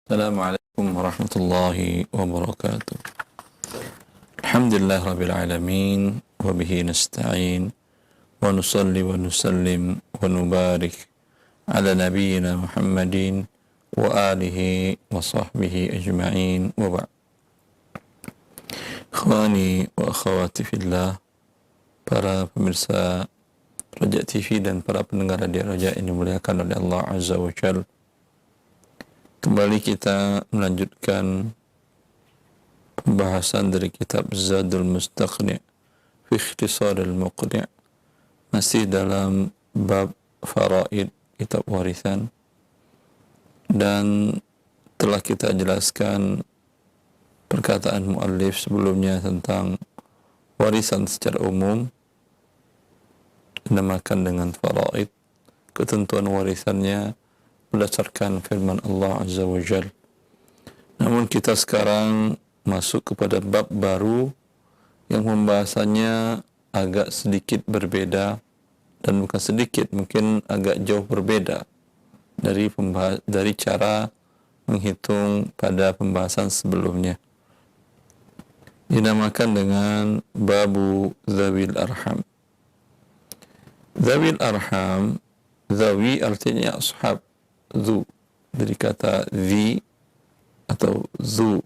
Assalamualaikum warahmatullahi wabarakatuh. Alhamdulillah rabbil alamin wa bihi nasta'in wa nusalli wa nusallim wa nubarik ala nabiyyina Muhammadin wa alihi wa sahbihi ajma'in wa ba'd. Ikhwani wa akhwati fillah, para pemirsa Raja TV dan para pendengar radio Raja yang dimuliakan oleh Allah Azza wa Jalla. Kembali kita melanjutkan pembahasan dari kitab Zadul Mustaqni' fi Ikhtisaril Muqni', masih dalam bab faraid, kitab warisan, dan telah kita jelaskan perkataan muallif sebelumnya tentang warisan secara umum dinamakan dengan faraid. Ketentuan warisannya berdasarkan firman Allah Azza wa Jal. Namun kita sekarang masuk kepada bab baru yang pembahasannya agak sedikit berbeda, dan bukan sedikit, mungkin agak jauh berbeda dari cara menghitung pada pembahasan sebelumnya. Dinamakan dengan babu Zawil Arham. Zawil Arham, Zawi artinya ashab, zu dari kata zi atau zu.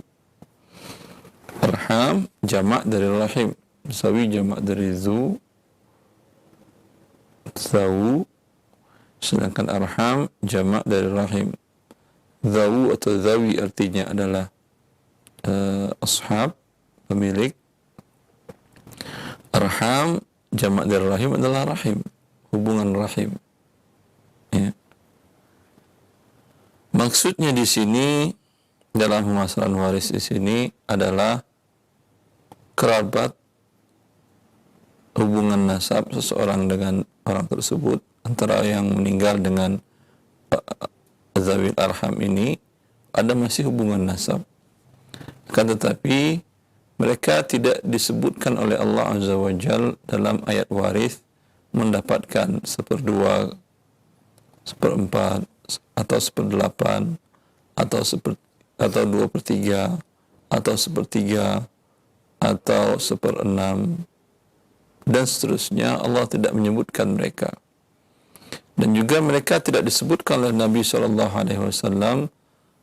Arham jamak dari rahim, zawi jamak dari zu, zawu, sedangkan arham jamak dari rahim. Zawu atau zawi artinya adalah ashab, pemilik. Arham jamak dari rahim adalah rahim, hubungan rahim. Ya. Maksudnya di sini dalam permasalahan waris di sini adalah kerabat, hubungan nasab seseorang dengan orang tersebut, antara yang meninggal dengan Zawil Arham ini ada masih hubungan nasab. Akan tetapi mereka tidak disebutkan oleh Allah Azza wa Jal dalam ayat waris mendapatkan 1/2, 1/4, atau 1/8, atau 2/3, atau 1/3, atau 1/6, dan seterusnya. Allah tidak menyebutkan mereka. Dan juga mereka tidak disebutkan oleh Nabi SAW,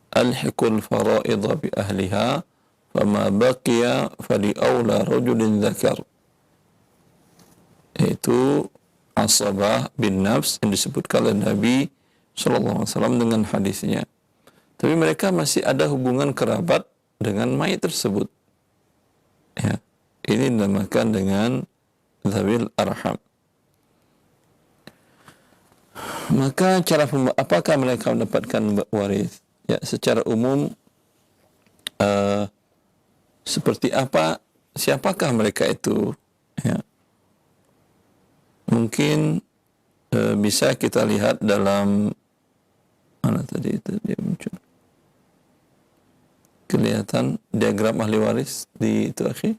alhiqul fara'idha bi ahliha fama baqiya fali awla rajulin dzakar, yaitu asabah bin nafs yang disebutkan oleh Nabi SAW dengan hadisnya. Tapi mereka masih ada hubungan kerabat dengan mayit tersebut. Ya, ini dinamakan dengan Zawil Arham. Maka apakah mereka mendapatkan waris? Ya, secara umum seperti apa? Siapakah mereka itu? Ya. Mungkin bisa kita lihat dalam mana tadi itu dia muncul. Kelihatan diagram ahli waris di itu, akhi.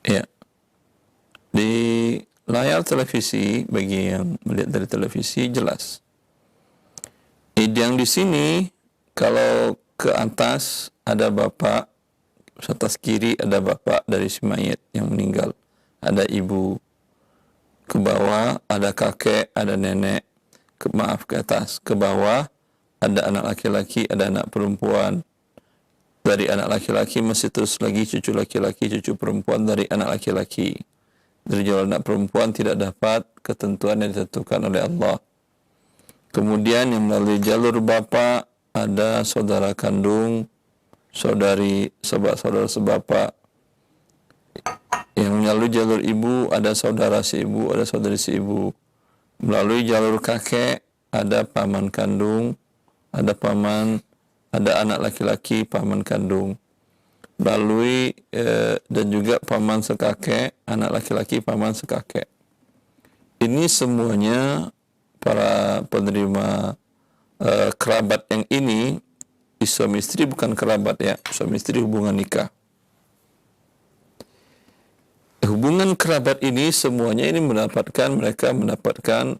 Ya. Di layar televisi, bagi yang melihat dari televisi jelas. Yang di sini kalau ke atas ada bapak, atas kiri ada bapak dari si mayit yang meninggal, ada ibu. Ke bawah ada kakek, ada nenek. Ke atas, ke bawah ada anak laki-laki, ada anak perempuan. Dari anak laki-laki masih terus lagi cucu laki-laki, cucu perempuan dari anak laki-laki. Dari jalur anak perempuan tidak dapat ketentuan yang ditentukan oleh Allah. Kemudian yang melalui jalur bapak ada saudara kandung, saudari, saudara sebapak. Yang melalui jalur ibu ada saudara si ibu, ada saudari si ibu. Melalui jalur kakek ada paman kandung, ada paman, ada anak laki-laki paman kandung. Melalui dan juga paman sekakek, anak laki-laki paman sekakek. Ini semuanya para penerima kerabat yang ini, suami istri bukan kerabat ya, suami istri hubungan nikah. Hubungan kerabat ini semuanya ini mereka mendapatkan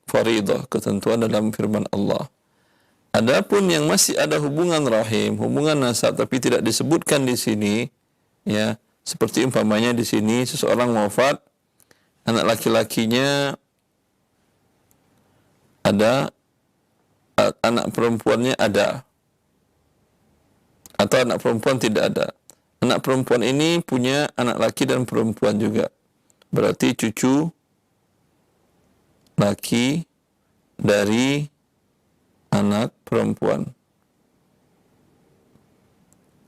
faridah, ketentuan dalam firman Allah. Adapun yang masih ada hubungan rahim, hubungan nasab tapi tidak disebutkan di sini, ya, seperti umpamanya di sini seseorang wafat, anak laki-lakinya ada, anak perempuannya ada, atau anak perempuan tidak ada. Anak perempuan ini punya anak laki dan perempuan juga. Berarti cucu laki dari anak perempuan,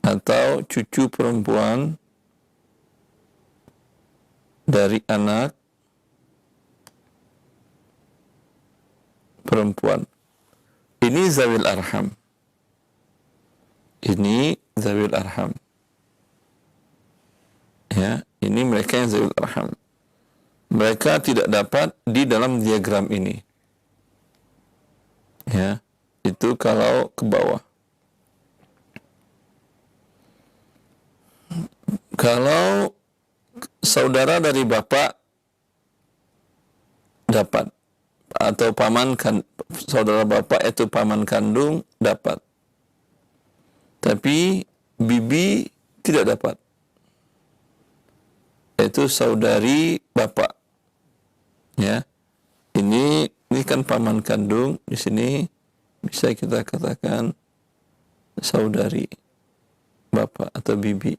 atau cucu perempuan dari anak perempuan. Ini zawil arham. Ini zawil arham. Ya, ini mereka yang zawil arham. Mereka tidak dapat di dalam diagram ini. Ya, itu kalau ke bawah. Kalau saudara dari bapak dapat, atau paman kan, saudara bapak itu paman kandung dapat, tapi bibi tidak dapat, yaitu saudari bapak. Ya, ini kan paman kandung, di sini bisa kita katakan saudari bapak atau bibi.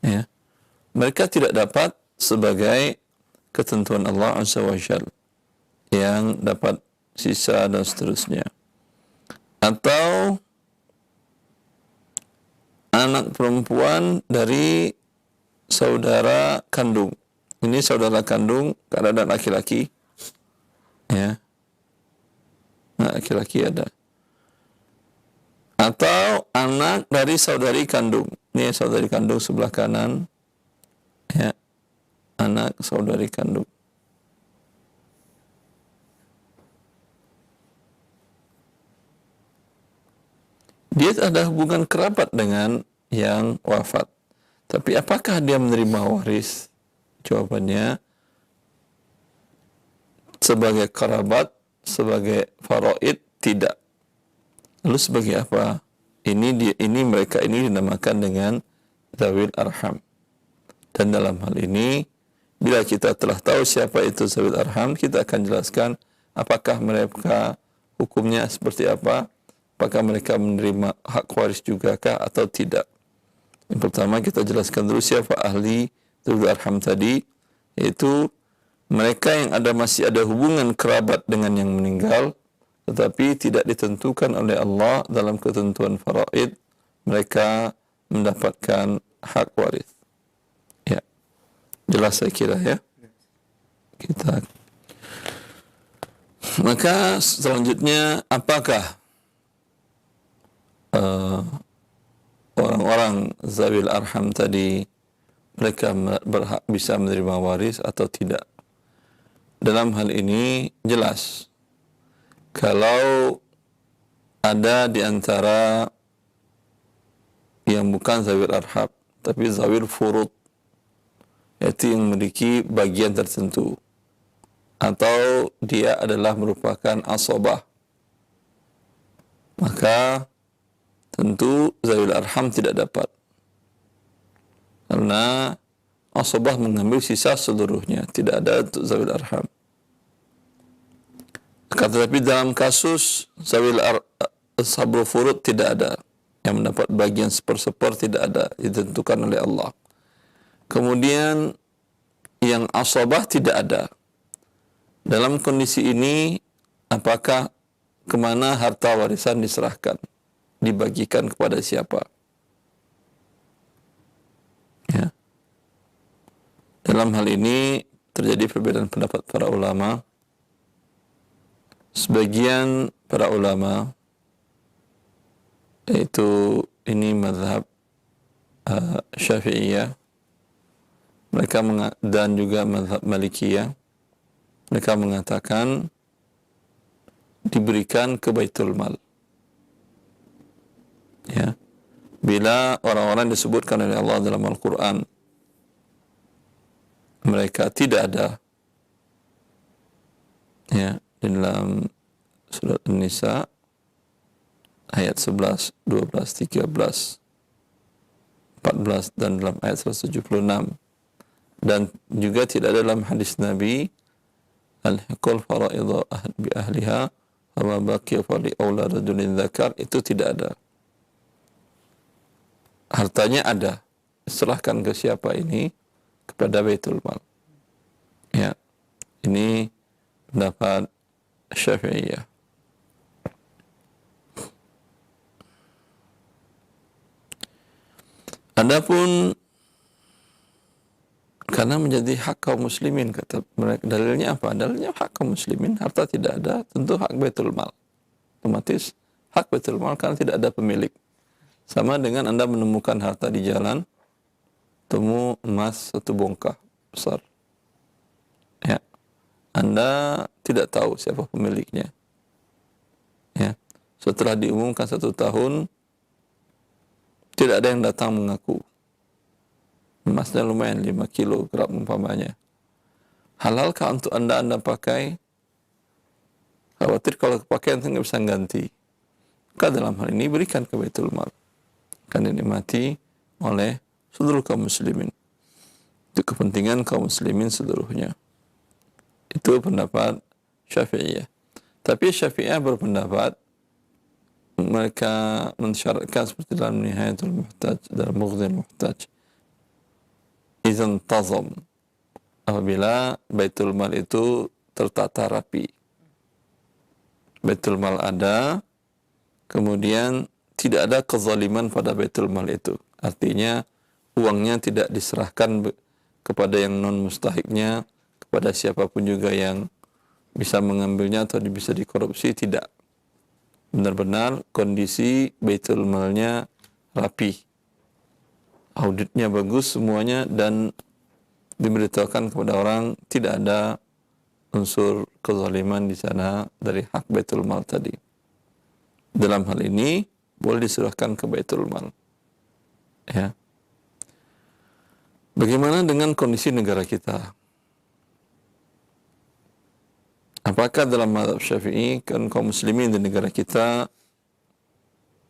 Ya, mereka tidak dapat sebagai ketentuan Allah Azza wa Jalla yang dapat sisa dan seterusnya. Atau anak perempuan dari saudara kandung. Ini saudara kandung karena ada laki-laki. Ya, laki-laki ada. Atau anak dari saudari kandung. Ini saudari kandung sebelah kanan. Ya, anak saudari kandung. Dia ada hubungan kerabat dengan yang wafat. Tapi apakah dia menerima waris? Jawabannya, sebagai kerabat, sebagai faraid, tidak. Lalu sebagai apa? Mereka ini dinamakan dengan zawil arham. Dan dalam hal ini, bila kita telah tahu siapa itu zawil arham, kita akan jelaskan apakah mereka hukumnya seperti apa, apakah mereka menerima hak waris juga kah atau tidak. Yang pertama kita jelaskan dulu siapa ahli zawil arham tadi, yaitu mereka yang masih ada hubungan kerabat dengan yang meninggal, tetapi tidak ditentukan oleh Allah dalam ketentuan faraid, mereka mendapatkan hak waris. Ya, jelas saya kira ya. Maka selanjutnya, apakah orang-orang zawil arham tadi mereka berhak bisa menerima waris atau tidak? Dalam hal ini jelas, kalau ada di antara yang bukan zawil arham tapi zawil furud, yaitu yang memiliki bagian tertentu, atau dia adalah merupakan asabah, maka tentu zawil arham tidak dapat, karena asabah mengambil sisa seluruhnya, tidak ada untuk zawil arham. Tetapi dalam kasus zawil ashabul furud tidak ada, yang mendapat bagian seper-seper tidak ada, ditentukan oleh Allah. Kemudian yang asabah tidak ada. Dalam kondisi ini, apakah kemana harta warisan diserahkan, dibagikan kepada siapa? Ya. Dalam hal ini terjadi perbedaan pendapat para ulama. Sebagian para ulama, yaitu ini mazhab Syafi'iyah, mereka dan juga mazhab Malikiyah, mereka mengatakan diberikan ke Baitul Mal. Ya, bila orang-orang disebutkan oleh Allah dalam Al-Quran mereka tidak ada, ya, di dalam surat An-Nisa ayat 11, 12, 13, 14 dan dalam ayat 176, dan juga tidak ada dalam hadis Nabi al-hiqul fara'idha bi ahliha wa baqiya fali aula rajulin dzakar, itu tidak ada. Hartanya ada, serahkan ke siapa ini? Kepada Baitul Mal. Ya, ini pendapat Syafi'iyah. Adapun karena menjadi hak kaum muslimin, kata mereka, dalilnya apa? Dalilnya hak kaum muslimin, harta tidak ada, tentu hak Baitul Mal. Otomatis hak Baitul Mal karena tidak ada pemilik. Sama dengan Anda menemukan harta di jalan, temu emas satu bongkah besar. Ya, Anda tidak tahu siapa pemiliknya. Ya, setelah diumumkan 1 tahun, tidak ada yang datang mengaku. Emasnya lumayan 5 kilogram umpamanya. Halalkah untuk Anda pakai? Khawatir kalau kepakaian itu nggak bisa ganti. Maka dalam hal ini berikan ke Baitul Mal. Akan dinikmati oleh seluruh kaum muslimin. Itu kepentingan kaum muslimin seluruhnya. Itu pendapat Syafi'iyah. Tapi Syafi'iyah berpendapat mereka mensyaratkan seperti dalam Nihayatul Muhtaj, dalam Mughnil Muhtaj, izan tazam, apabila Baitul Mal itu tertata rapi. Baitul Mal ada, kemudian tidak ada kezaliman pada Baitul Mal itu. Artinya uangnya tidak diserahkan kepada yang non mustahiknya, kepada siapapun juga yang bisa mengambilnya atau bisa dikorupsi, tidak. Benar-benar kondisi Baitul Malnya rapi, auditnya bagus semuanya, dan diberitahukan kepada orang tidak ada unsur kezaliman di sana dari hak Baitul Mal tadi. Dalam hal ini boleh diserahkan ke Baitul Mal. Ya. Bagaimana dengan kondisi negara kita? Apakah dalam mazhab Syafi'i, kan kaum muslimin di negara kita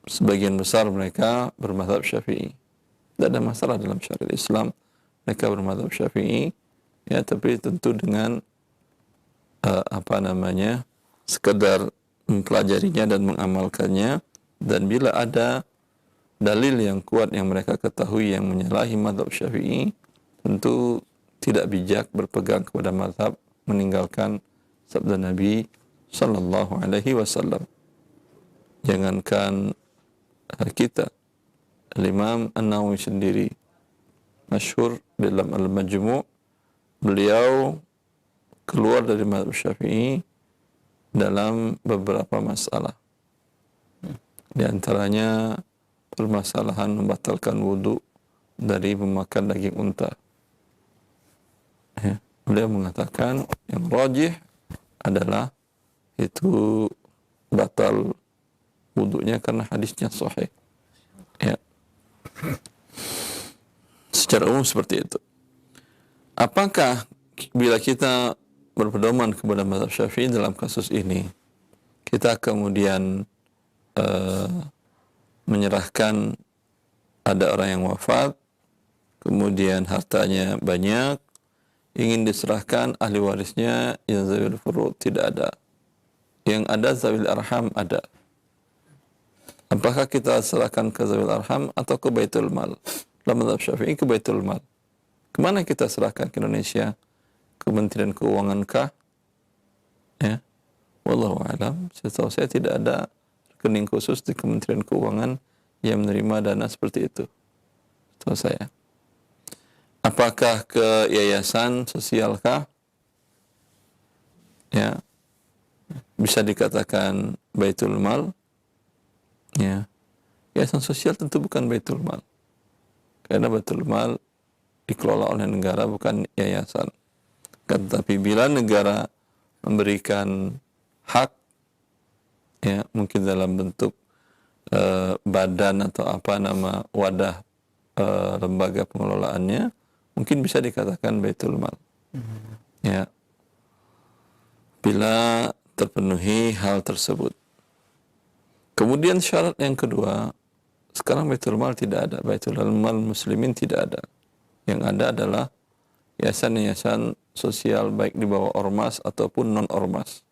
sebagian besar mereka bermazhab Syafi'i. Tidak ada masalah dalam syariat Islam mereka bermazhab Syafi'i, ya, tapi tentu dengan sekedar mempelajarinya dan mengamalkannya, dan bila ada dalil yang kuat yang mereka ketahui yang menyalahi mazhab Syafi'i, tentu tidak bijak berpegang kepada mazhab, meninggalkan sabda Nabi sallallahu alaihi wasallam. Jangankan kita, Imam An-Nawawi sendiri masyhur dalam Al-Majmu', beliau keluar dari mazhab Syafi'i dalam beberapa masalah. Di antaranya permasalahan membatalkan wudu dari memakan daging unta. Ya, beliau mengatakan yang rajih adalah itu batal wudunya karena hadisnya sahih. Ya. Secara umum seperti itu. Apakah bila kita berpedoman kepada mazhab Syafi'i dalam kasus ini, kita kemudian menyerahkan, ada orang yang wafat, kemudian hartanya banyak, ingin diserahkan, ahli warisnya yang zawil furud tidak ada, yang ada zawil arham ada. Apakah kita serahkan ke zawil arham atau ke Baitul Mal? Dalam mazhab Syafi'i ke Baitul Mal. Kemana kita serahkan? Ke Indonesia? Kementerian Keuangan kah? Ya, wallahu a'lam. Setahu saya tidak ada rekening khusus di Kementerian Keuangan yang menerima dana seperti itu. Setahu saya. Apakah ke yayasan sosial kah? Ya, bisa dikatakan Baitul Mal. Ya, yayasan sosial tentu bukan Baitul Mal, karena Baitul Mal dikelola oleh negara, bukan yayasan. Tetapi bila negara memberikan hak, ya, mungkin dalam bentuk badan atau apa nama wadah lembaga pengelolaannya, mungkin bisa dikatakan baitul mal. Ya, bila terpenuhi hal tersebut. Kemudian syarat yang kedua, sekarang baitul mal tidak ada, baitul mal muslimin tidak ada. Yang ada adalah yayasan-yayasan sosial baik di bawah ormas ataupun non ormas.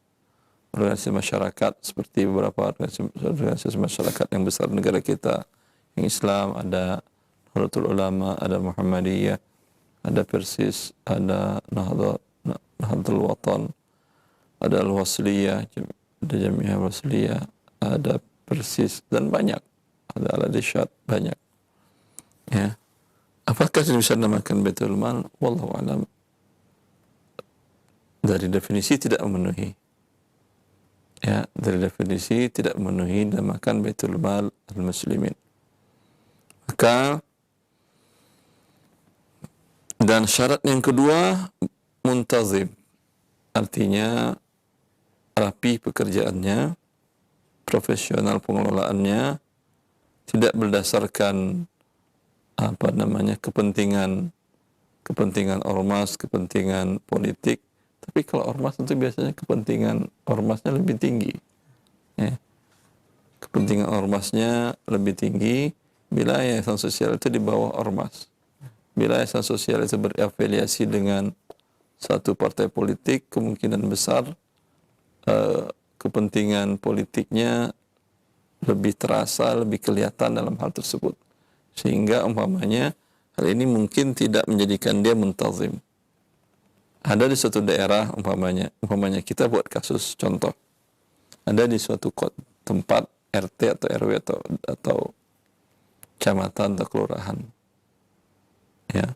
Organisasi masyarakat seperti beberapa organisasi masyarakat yang besar negara kita, yang Islam, ada Nahdlatul Ulama, ada Muhammadiyah, ada Persis, ada Nahdlatul Watan, ada Al-Wasliyah, ada Jamiah Wasliyah, ada Persis, dan banyak, ada Al-Adishat, banyak. Ya, apakah ini bisa dinamakan baitul mal? Wallahu alam. Dari definisi tidak memenuhi. Ya, dari definisi tidak memenuhi dinamakan baitul mal al-muslimin. Maka dan syarat yang kedua muntazim, artinya rapi pekerjaannya, profesional pengelolaannya, tidak berdasarkan apa namanya kepentingan ormas, kepentingan politik. Tapi kalau ormas itu biasanya kepentingan ormasnya lebih tinggi. Ya. Kepentingan ormasnya lebih tinggi bila yayasan sosial itu di bawah ormas. Bila yayasan sosial itu berafiliasi dengan satu partai politik, kemungkinan besar kepentingan politiknya lebih terasa, lebih kelihatan dalam hal tersebut. Sehingga umpamanya hal ini mungkin tidak menjadikan dia muntazim. Ada di suatu daerah umpamanya kita buat kasus contoh. Ada di suatu tempat RT atau RW atau kecamatan atau kelurahan. Ya.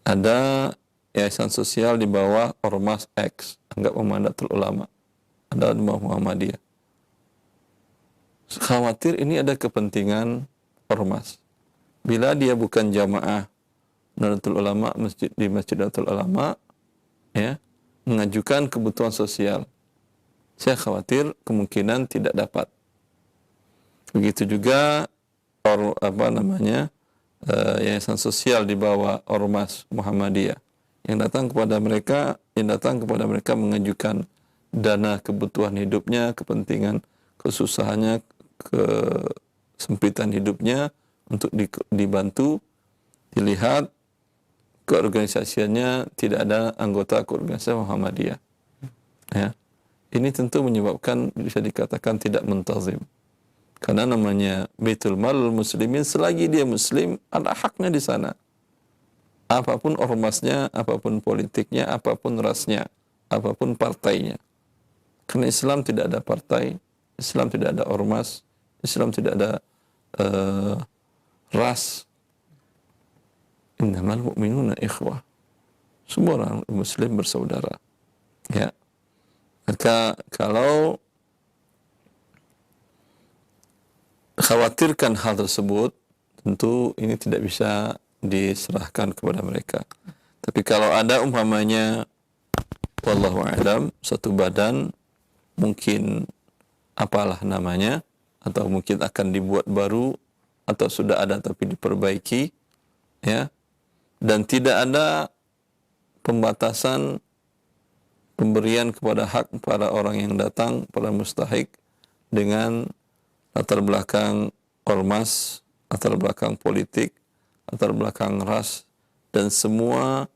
Ada yayasan sosial di bawah ormas X, anggap Nahdlatul Ulama. Ada di bawah Muhammadiyah. Khawatir ini ada kepentingan ormas. Bila dia bukan jamaah Nahdlatul Ulama, di Masjid Nahdlatul Ulama, ya, mengajukan kebutuhan sosial, saya khawatir kemungkinan tidak dapat. Begitu juga yayasan sosial di bawah ormas Muhammadiyah yang datang kepada mereka mengajukan dana kebutuhan hidupnya, kepentingan kesusahannya, kesempitan hidupnya untuk dibantu, dilihat keorganisasiannya tidak ada anggota keorganisasi Muhammadiyah. Ya. Ini tentu menyebabkan bisa dikatakan tidak muntazim. Karena namanya baitul mal muslimin, selagi dia muslim ada haknya di sana. Apapun ormasnya, apapun politiknya, apapun rasnya, apapun partainya. Karena Islam tidak ada partai, Islam tidak ada ormas, Islam tidak ada ras. Innamal mu'minuna ikhwah. Semua orang muslim bersaudara. Ya. Maka kalau khawatirkan hal tersebut, tentu ini tidak bisa diserahkan kepada mereka. Tapi kalau ada umpamanya wallahu a'lam, satu badan mungkin apalah namanya, atau mungkin akan dibuat baru, atau sudah ada tapi diperbaiki, ya, dan tidak ada pembatasan pemberian kepada hak para orang yang datang, para mustahik, dengan latar belakang ormas, latar belakang politik, latar belakang ras, dan semua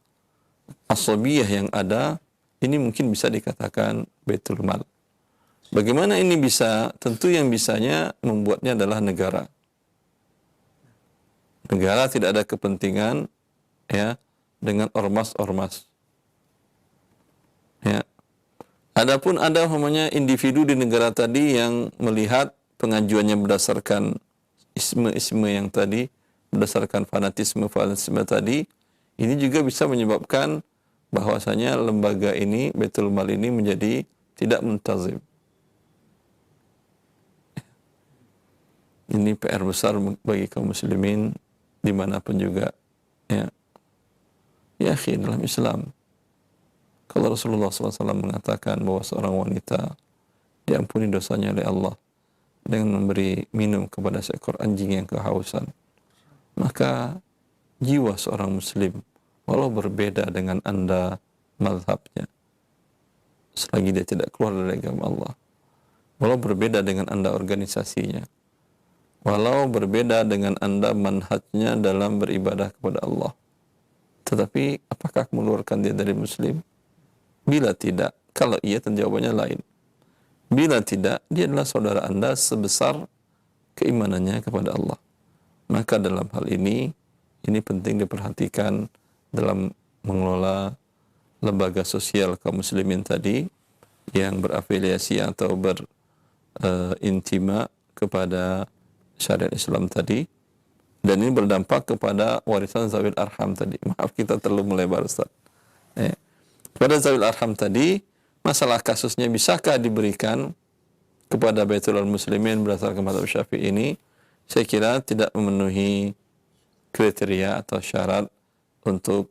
asabiyah yang ada, ini mungkin bisa dikatakan baitul mal. Bagaimana ini bisa? Tentu yang bisanya membuatnya adalah negara. Negara tidak ada kepentingan, ya, dengan ormas-ormas. Ya. Adapun ada umpamanya individu di negara tadi yang melihat pengajuannya berdasarkan isme-isme yang tadi, berdasarkan fanatisme tadi, ini juga bisa menyebabkan bahwasanya lembaga ini, baitul mal ini menjadi tidak muntazim. Ini PR besar bagi kaum muslimin dimanapun juga. Ya, ya akhi, dalam Islam, kalau Rasulullah SAW mengatakan bahwa seorang wanita diampuni dosanya oleh Allah dengan memberi minum kepada seekor anjing yang kehausan. Maka jiwa seorang muslim, walau berbeda dengan Anda mazhabnya, selagi dia tidak keluar dari agama Allah, walau berbeda dengan Anda organisasinya, walau berbeda dengan Anda manhajnya dalam beribadah kepada Allah, tetapi apakah mengeluarkan dia dari muslim? Bila tidak, kalau iya tentu jawabannya lain. Bila tidak, dia adalah saudara Anda sebesar keimanannya kepada Allah. Maka dalam hal ini penting diperhatikan dalam mengelola lembaga sosial kaum muslimin tadi yang berafiliasi atau berintima kepada syariat Islam tadi. Dan ini berdampak kepada warisan zawil arham tadi. Maaf kita terlalu melebar, Ustaz. Pada zawil arham tadi, masalah kasusnya bisakah diberikan kepada Baitul Muslimin berdasarkan mazhab Syafi'i ini, saya kira tidak memenuhi kriteria atau syarat untuk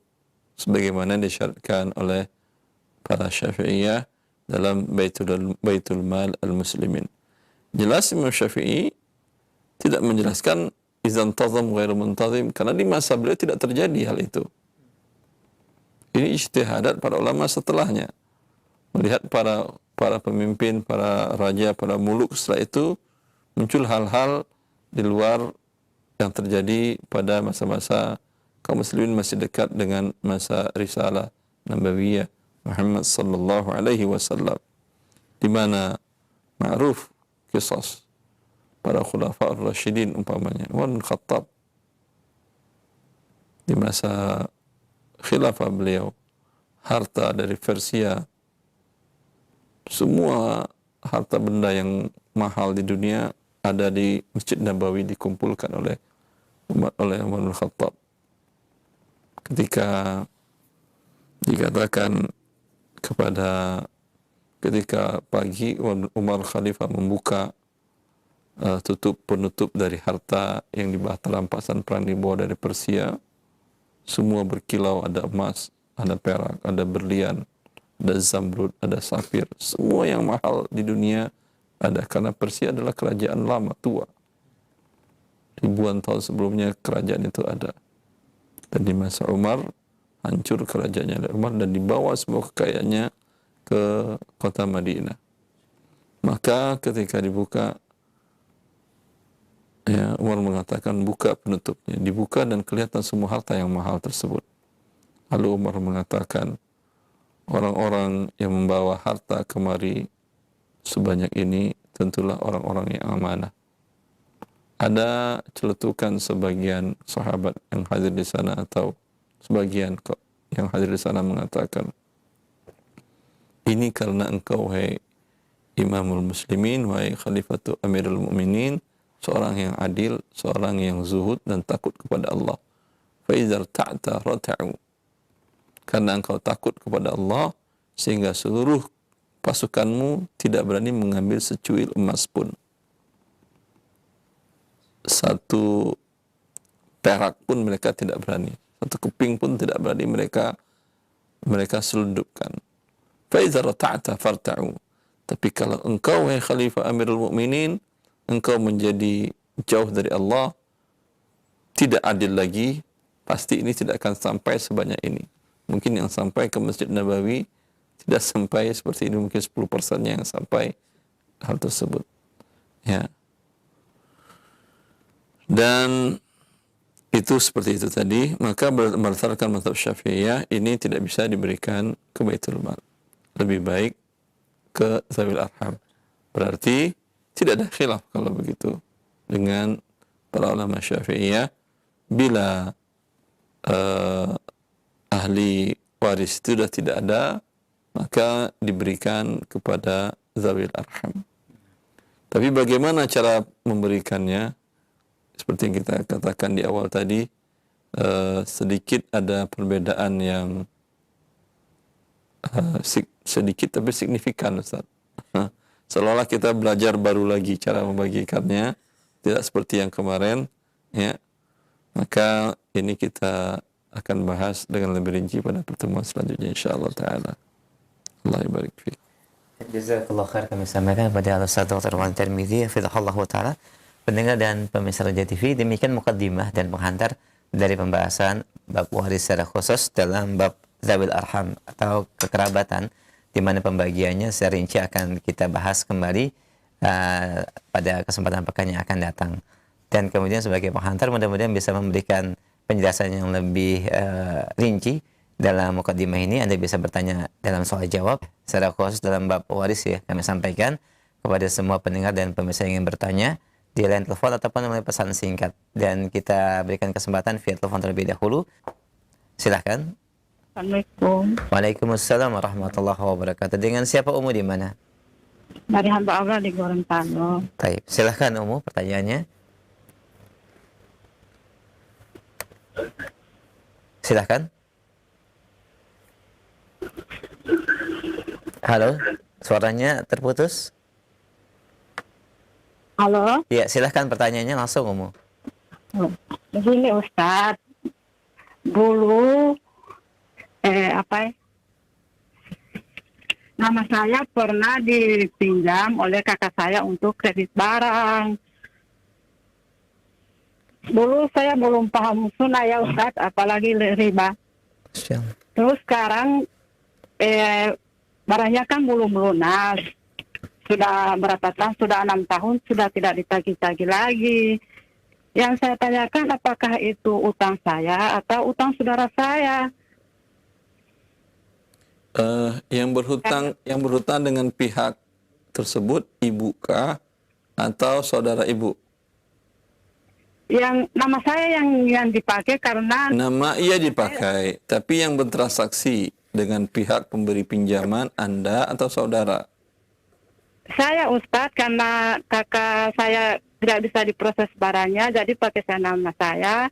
sebagaimana disyaratkan oleh para Syafi'iyah dalam Baitul Mal al-Muslimin. Jelas Imam Syafi'i tidak menjelaskan izan tazam ghairu muntazim, karena di masa beliau tidak terjadi hal itu. Ini ijtihadat para ulama setelahnya. Melihat para pemimpin, para raja, para muluk setelah itu muncul hal-hal di luar yang terjadi pada masa-masa kaum muslimin masih dekat dengan masa risalah Nabawiyah Muhammad sallallahu alaihi wasallam, di mana ma'ruf qisas para khulafa ar-rasyidin umpamanya Umar bin Khattab di masa khilafah beliau, harta dari Persia, semua harta benda yang mahal di dunia ada di Masjid Nabawi, dikumpulkan oleh Umar bin Khattab. Ketika dikatakan ketika pagi Umar Khalifah membuka penutup dari harta yang dibahas rampasan perang dibawa dari Persia, semua berkilau, ada emas, ada perak, ada berlian, ada zamrud, ada safir, semua yang mahal di dunia ada, karena Persia adalah kerajaan lama tua. Ribuan tahun sebelumnya kerajaan itu ada. Dan di masa Umar hancur kerajaannya Umar dan dibawa semua kekayaannya ke kota Madinah. Maka ketika dibuka, Umar mengatakan buka penutupnya, dibuka dan kelihatan semua harta yang mahal tersebut. Lalu Umar mengatakan, orang-orang yang membawa harta kemari sebanyak ini tentulah orang-orang yang amanah. Ada celetukan sebagian sahabat yang hadir di sana atau sebagian yang hadir di sana mengatakan, ini karena engkau wahai Imamul Muslimin, wahai Khalifatu Amirul Mu'minin, seorang yang adil, seorang yang zuhud dan takut kepada Allah. Faizar ta'ta rata'u, karena engkau takut kepada Allah sehingga seluruh pasukanmu tidak berani mengambil secuil emas pun, satu perak pun mereka tidak berani, satu keping pun tidak berani mereka selundupkan. Faizar ta'ta farta'u, tapi kalau engkau wahai Khalifah Amirul Mu'minin, engkau menjadi jauh dari Allah, tidak adil lagi, pasti ini tidak akan sampai sebanyak ini. Mungkin yang sampai ke Masjid Nabawi tidak sampai seperti ini, mungkin 10%-nya yang sampai hal tersebut. Ya. Dan itu seperti itu tadi, maka berdasarkan mazhab Syafi'iyah ini tidak bisa diberikan ke Baitul Mal. Lebih baik ke Zawil Arham. Berarti tidak ada khilaf kalau begitu dengan para ulama Syafi'iyah, bila ahli waris itu sudah tidak ada, maka diberikan kepada Zawil Arham. Tapi bagaimana cara memberikannya? Seperti yang kita katakan di awal tadi, sedikit ada perbedaan yang sedikit tapi signifikan, Ustaz. Seolah-olah kita belajar baru lagi cara membagikannya, tidak seperti yang kemarin, ya. Maka ini kita akan bahas dengan lebih rinci pada pertemuan selanjutnya insyaallah taala. Allah barik fiik. Jazakallah khair, kami sampaikan kepada Al-Ustaz Dr. Wali Tirmidzi hafizahullah taala. Pendengar dan pemirsa Raja TV, demikian mukaddimah dan penghantar dari pembahasan bab waris secara khusus dalam bab Zawil Arham atau kekerabatan, di mana pembagiannya secara rinci akan kita bahas kembali pada kesempatan pekan yang akan datang. Dan kemudian sebagai penghantar mudah-mudahan bisa memberikan penjelasan yang lebih rinci dalam mukadimah ini. Anda bisa bertanya dalam soal jawab secara khusus dalam bab waris ya. Kami sampaikan kepada semua pendengar dan pemirsa yang ingin bertanya di line telepon ataupun melalui pesan singkat. Dan kita berikan kesempatan via telepon terlebih dahulu. Silahkan. Assalamualaikum. Waalaikumsalam warahmatullahi wabarakatuh. Dengan siapa Umu di mana? Dari hamba Allah di Gorontalo. Baik, silahkan Umu pertanyaannya. Silahkan. Halo, suaranya terputus. Halo. Ya, silahkan pertanyaannya langsung Umu. Begini Ustadz, dulu nama saya pernah dipinjam oleh kakak saya untuk kredit barang. Dulu saya belum paham sunnah ya Ustadz, apalagi riba. Terus sekarang barangnya kan belum lunas. Sudah berapa tahun? Sudah 6 tahun, sudah tidak ditagih-tagih lagi. Yang saya tanyakan apakah itu utang saya atau utang saudara saya? Yang berhutang dengan pihak tersebut ibukah atau saudara ibu? Yang nama saya yang dipakai karena Nama ia dipakai, tapi yang bertransaksi dengan pihak pemberi pinjaman Anda atau saudara? saya Ustadz, karena kakak saya tidak bisa diproses barangnya, jadi pakai nama saya.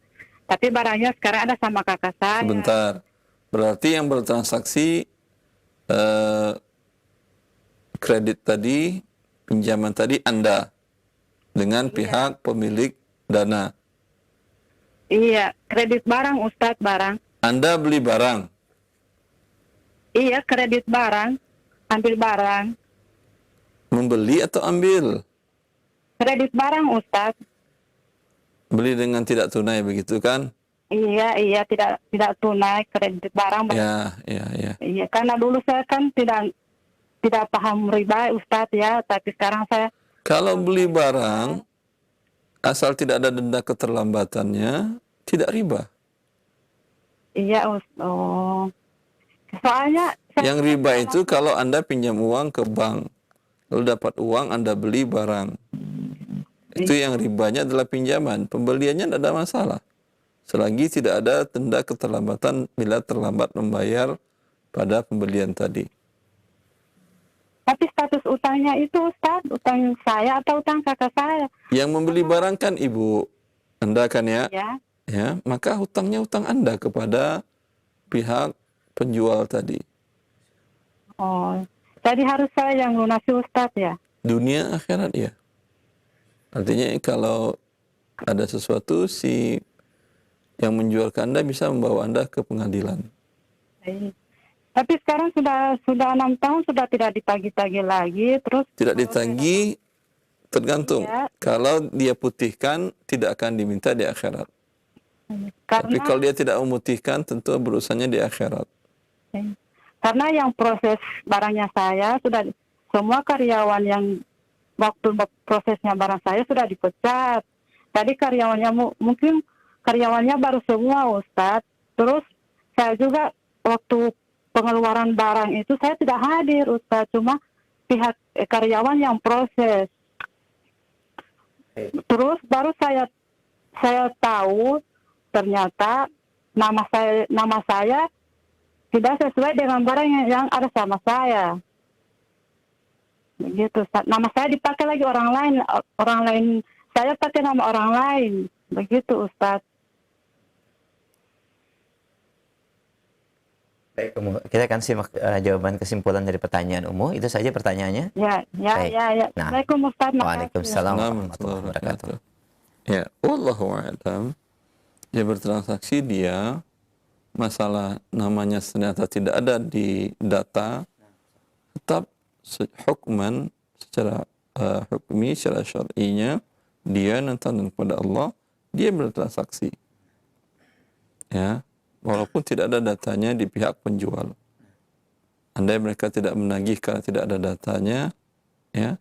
Tapi barangnya sekarang ada sama kakak saya. Sebentar, berarti yang bertransaksi kredit tadi, pinjaman tadi Anda dengan pihak pemilik dana. Iya, kredit barang Ustadz, barang. Anda beli barang. Iya, kredit barang, ambil barang. Membeli atau ambil? Kredit barang Ustadz. Beli dengan tidak tunai begitu kan? Iya, tidak tunai, kredit barang. Ya. Iya, karena dulu saya kan tidak paham riba Ustadz ya, tapi sekarang saya. Kalau beli barang asal tidak ada denda keterlambatannya, tidak riba. Iya, soalnya yang riba itu kalau Anda pinjam uang ke bank, lalu dapat uang Anda beli barang. Itu yang ribanya adalah pinjaman. Pembeliannya tidak ada masalah. Selagi tidak ada denda keterlambatan bila terlambat membayar pada pembelian tadi. Tapi status utangnya itu Ustaz, utang saya atau utang kakak saya? Yang membeli barang kan ibu Anda kan ya? Ya. Ya, maka hutangnya hutang Anda kepada pihak penjual tadi. Oh, jadi harus saya yang lunasi Ustaz ya? Dunia akhirat ya. Artinya kalau ada sesuatu si yang menjual ke Anda bisa membawa Anda ke pengadilan. Tapi sekarang sudah 6 tahun sudah tidak ditagih-tagih lagi, terus tidak ditagih tergantung. Iya. Kalau dia putihkan tidak akan diminta di akhirat. Tapi kalau dia tidak memutihkan tentu berurusannya di akhirat. Karena yang proses barangnya saya sudah semua karyawan yang waktu prosesnya barang saya sudah dipecat. Tadi karyawannya mungkin karyawannya baru semua Ustadz. Terus saya juga waktu pengeluaran barang itu saya tidak hadir Ustadz, cuma pihak karyawan yang proses. Terus baru saya tahu ternyata nama saya tidak sesuai dengan barang yang ada sama saya. Begitu, nama saya dipakai lagi orang lain, saya pakai nama orang lain, begitu Ustaz. Baik, Umu. Kita akan simak jawaban kesimpulan dari pertanyaan Umu. Itu saja pertanyaannya. Ya. Nah. Assalamualaikum Ustaz. Waalaikumsalam warahmatullahi wabarakatuh. Ya, wallahu a'lam. Dia bertransaksi dia masalah namanya ternyata tidak ada di data, tetap hukman, secara hukmi, secara syar'inya, dia nanti kepada Allah, dia bertransaksi. Ya, walaupun tidak ada datanya di pihak penjual. Andai mereka tidak menagih karena tidak ada datanya, ya,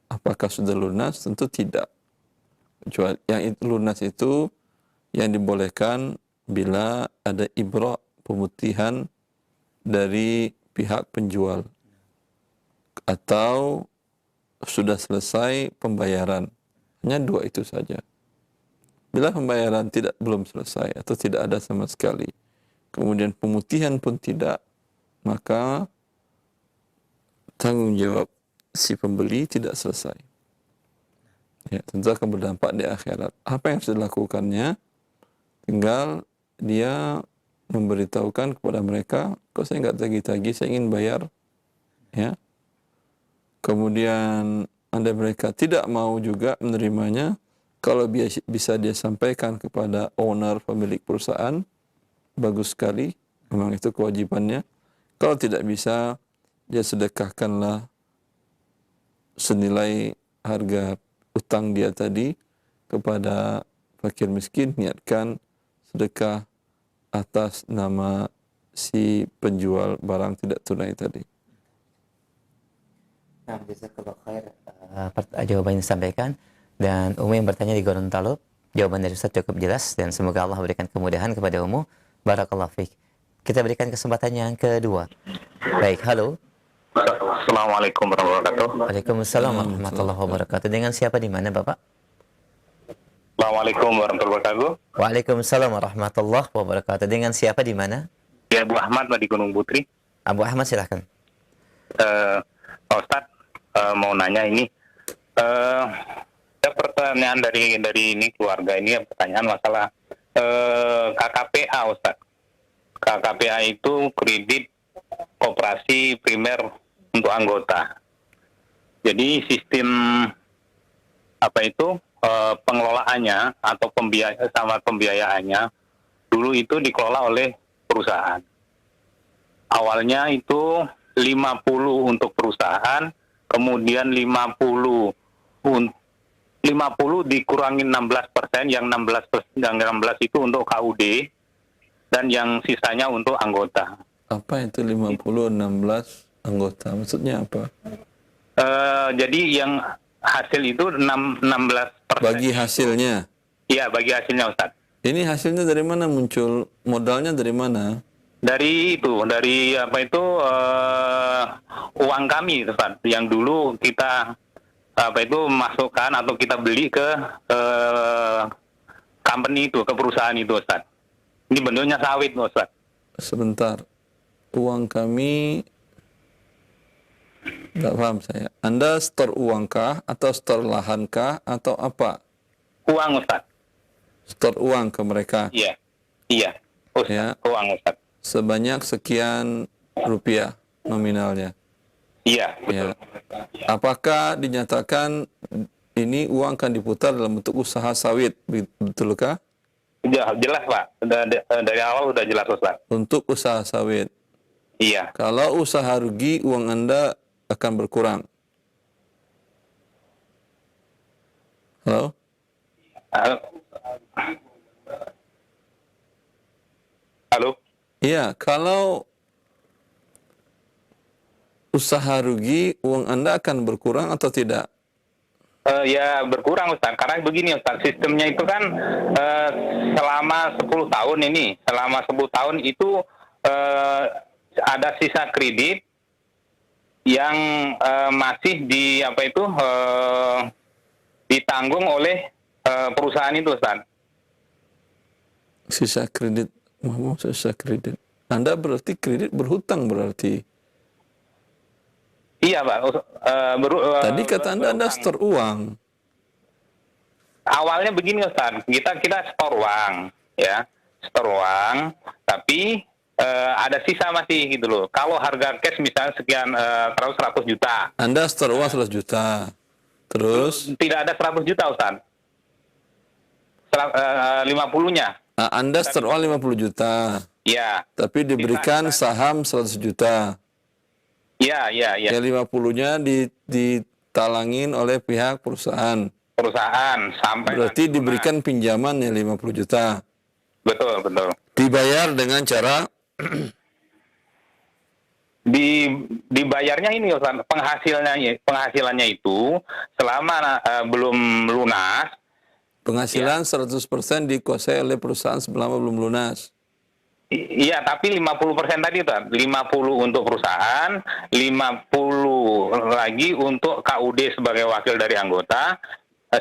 apakah sudah lunas? Tentu tidak. Kecuali yang lunas itu yang dibolehkan bila ada ibrah, pemutihan dari pihak penjual atau sudah selesai pembayaran. Hanya dua itu saja. Bila pembayaran belum selesai atau tidak ada sama sekali, kemudian pemutihan pun tidak, maka tanggung jawab si pembeli tidak selesai. Ya, tentu akan berdampak di akhirat. Apa yang harus dilakukannya? Tinggal dia memberitahukan kepada mereka, kok saya nggak tagih-tagih, saya ingin bayar. Ya. Kemudian andai mereka tidak mau juga menerimanya, kalau bisa dia sampaikan kepada owner, pemilik perusahaan, bagus sekali, memang itu kewajibannya. Kalau tidak bisa, dia sedekahkanlah senilai harga utang dia tadi kepada fakir miskin, niatkan sedekah atas nama si penjual barang tidak tunai tadi. Nah, jazakallah khair jawaban yang disampaikan. Dan Umi yang bertanya di Gorontalo, jawaban dari Ustaz cukup jelas dan semoga Allah berikan kemudahan kepada Umu. Barakallahu fiik. Kita berikan kesempatan yang kedua. Baik, halo. Assalamualaikum warahmatullahi wabarakatuh. Waalaikumsalam warahmatullahi wabarakatuh. Dengan siapa di mana, Bapak? Assalamualaikum warahmatullahi wabarakatuh. Waalaikumsalam warahmatullahi wabarakatuh. Dengan siapa di mana? Ya, Bu Ahmad di Gunung Putri. Abu Ahmad, silahkan. Pak Ustadz, mau nanya ini. Ada pertanyaan dari ini keluarga ini, pertanyaan masalah KKPA, Ustadz. KKPA itu kredit koperasi primer untuk anggota. Jadi sistem pengelolaannya atau pembiayaannya dulu itu dikelola oleh perusahaan. Awalnya itu 50 untuk perusahaan, kemudian 50 dikurangi 16%, yang 16 itu untuk KUD dan yang sisanya untuk anggota. Apa itu 50, 16 anggota? Maksudnya apa? Jadi yang hasil itu 16%. Bagi hasilnya? Iya, bagi hasilnya, Ustaz. Ini hasilnya dari mana muncul? Modalnya dari mana? Dari uang kami, Ustaz. Yang dulu kita masukkan atau kita beli ke company itu, ke perusahaan itu, Ustaz. Ini bentuknya sawit, Ustaz. Sebentar. Uang kami, tidak paham saya. Anda store uangkah atau store lahankah atau apa? Uang, Ustaz. Store uang ke mereka? Iya. Ustaz, Ya. uang, Ustaz. Sebanyak sekian rupiah nominalnya. Iya, betul. Ya. Apakah dinyatakan ini uang akan diputar dalam bentuk usaha sawit, betulkah? Jelas, Pak. Dari awal sudah jelas, Ustaz. Untuk usaha sawit. Iya. Kalau usaha rugi, uang Anda akan berkurang. Halo? Halo? Iya, kalau usaha rugi, uang Anda akan berkurang atau tidak? Ya berkurang, Ustaz. Karena begini, Ustaz, sistemnya itu kan selama 10 tahun ini, selama 10 tahun itu ada sisa kredit yang masih ditanggung oleh perusahaan itu, Ustaz. Sisa kredit, sisa kredit. Anda berarti kredit berhutang berarti. Iya, Pak. Tadi kata Anda store uang. Awalnya begini, Ustaz. Kita store uang, ya, store uang. Tapi ada sisa masih gitu loh. Kalau harga cash misalnya sekian 100 juta. Anda store uang 100 juta. Terus? Tidak ada 100 juta, Ustaz. 50-nya. Nah, Anda store uang 50 juta. Iya. Tapi diberikan saham 100 juta. Iya, iya, iya. Ya 50-nya ditalangin oleh pihak perusahaan. Perusahaan sampai Berarti nanti diberikan pinjaman ya 50 juta. betul, betul. Dibayar dengan cara Dibayarnya ini Ustaz, penghasilannya itu selama belum lunas. penghasilan 100% dikuasai oleh perusahaan selama belum lunas. Iya, tapi 50% tadi Ustaz. 50 untuk perusahaan, 50 lagi untuk KUD sebagai wakil dari anggota,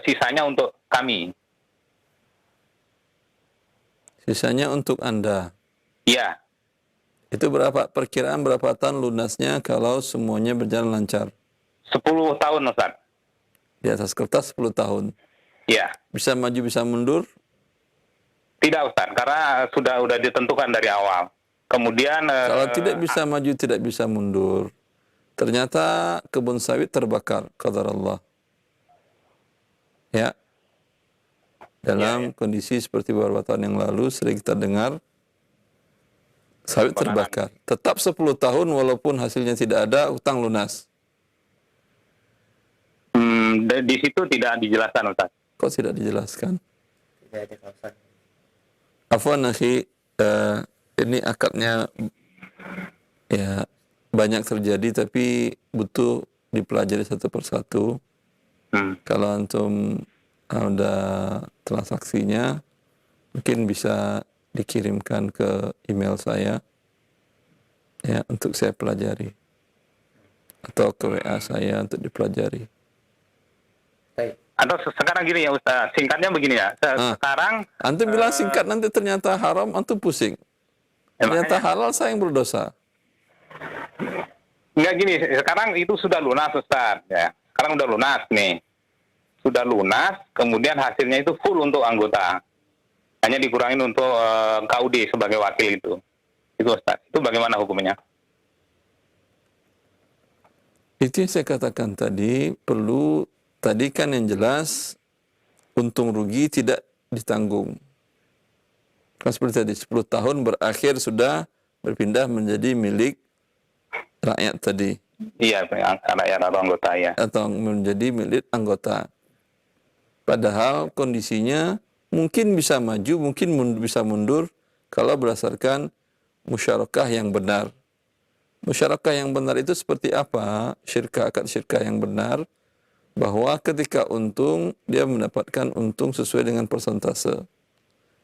sisanya untuk kami. Sisanya untuk Anda. Iya, Itu perkiraan berapa tahun lunasnya kalau semuanya berjalan lancar? 10 tahun Ustaz. Di atas kertas 10 tahun. Iya. Bisa maju bisa mundur? Tidak Ustaz, karena sudah ditentukan dari awal. Kemudian Kalau tidak bisa maju, tidak bisa mundur. Ternyata kebun sawit terbakar, qadar Allah. Ya. Dalam kondisi seperti beberapa tahun yang lalu sering kita dengar sawit terbakar. Tetap 10 tahun walaupun hasilnya tidak ada, utang lunas. di situ tidak dijelaskan Ustaz. Kok tidak dijelaskan? Tidak ada kawasan. Afwan akhi, ini akadnya ya banyak terjadi tapi butuh dipelajari satu persatu. Kalau antum ada transaksinya, mungkin bisa dikirimkan ke email saya ya untuk saya pelajari, atau ke WA saya untuk dipelajari. Baik. Atau sekarang gini ya Ustaz, singkatnya begini ya. Sekarang Antum bilang singkat, nanti ternyata haram, antum pusing. Ternyata halal, saya yang berdosa. Enggak gini, sekarang itu sudah lunas Ustaz ya. Sekarang udah lunas nih. Sudah lunas, kemudian hasilnya itu full untuk anggota. Hanya dikurangin untuk KUD sebagai wakil itu. Itu Ustaz. Itu bagaimana hukumnya? Itu yang saya katakan tadi, perlu tadi kan yang jelas untung rugi tidak ditanggung. Kan seperti tadi 10 tahun berakhir sudah berpindah menjadi milik rakyat tadi. Iya, rakyat atau anggota ya. Atau menjadi milik anggota. Padahal kondisinya mungkin bisa maju, mungkin bisa mundur kalau berdasarkan musyarakah yang benar. Musyarakah yang benar itu seperti apa? Akad syirkah yang benar, bahwa ketika untung, dia mendapatkan untung sesuai dengan persentase.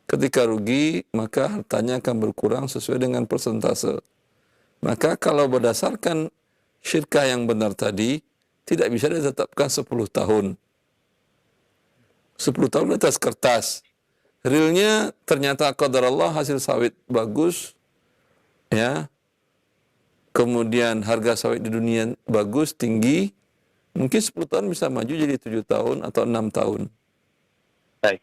Ketika rugi, maka hartanya akan berkurang sesuai dengan persentase. Maka kalau berdasarkan syirkah yang benar tadi, tidak bisa ditetapkan 10 tahun. 10 tahun di atas kertas. Realnya ternyata qadar Allah hasil sawit bagus, ya. Kemudian harga sawit di dunia bagus, tinggi. Mungkin 10 tahun bisa maju jadi 7 tahun atau 6 tahun. Baik.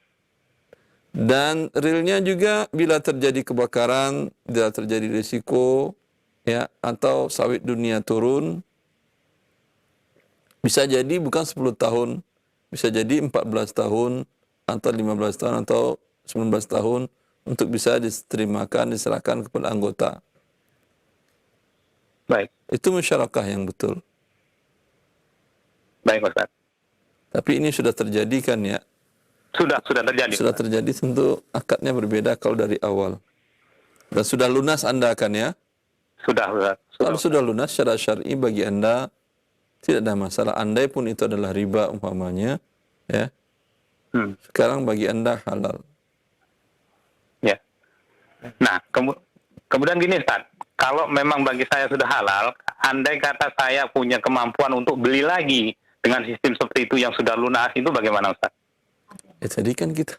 Dan realnya juga bila terjadi kebakaran, bila terjadi risiko, ya, atau sawit dunia turun, bisa jadi bukan 10 tahun, bisa jadi 14 tahun, atau 15 tahun, atau 19 tahun, untuk bisa diserahkan kepada anggota. Baik. Itu musyarakah yang betul. Baik Ustaz. Tapi ini sudah terjadi kan ya? Sudah terjadi. Sudah terjadi, tentu akadnya berbeda kalau dari awal. Dan sudah lunas Anda kan ya? Sudah. Kalau sudah lunas secara syar'i bagi Anda tidak ada masalah. Andai pun itu adalah riba umpamanya, ya. Sekarang bagi Anda halal. Ya. Nah, kemudian gini Ustaz, kalau memang bagi saya sudah halal, andai kata saya punya kemampuan untuk beli lagi dengan sistem seperti itu yang sudah lunas, itu bagaimana Ustaz? Ya tadi kan kita,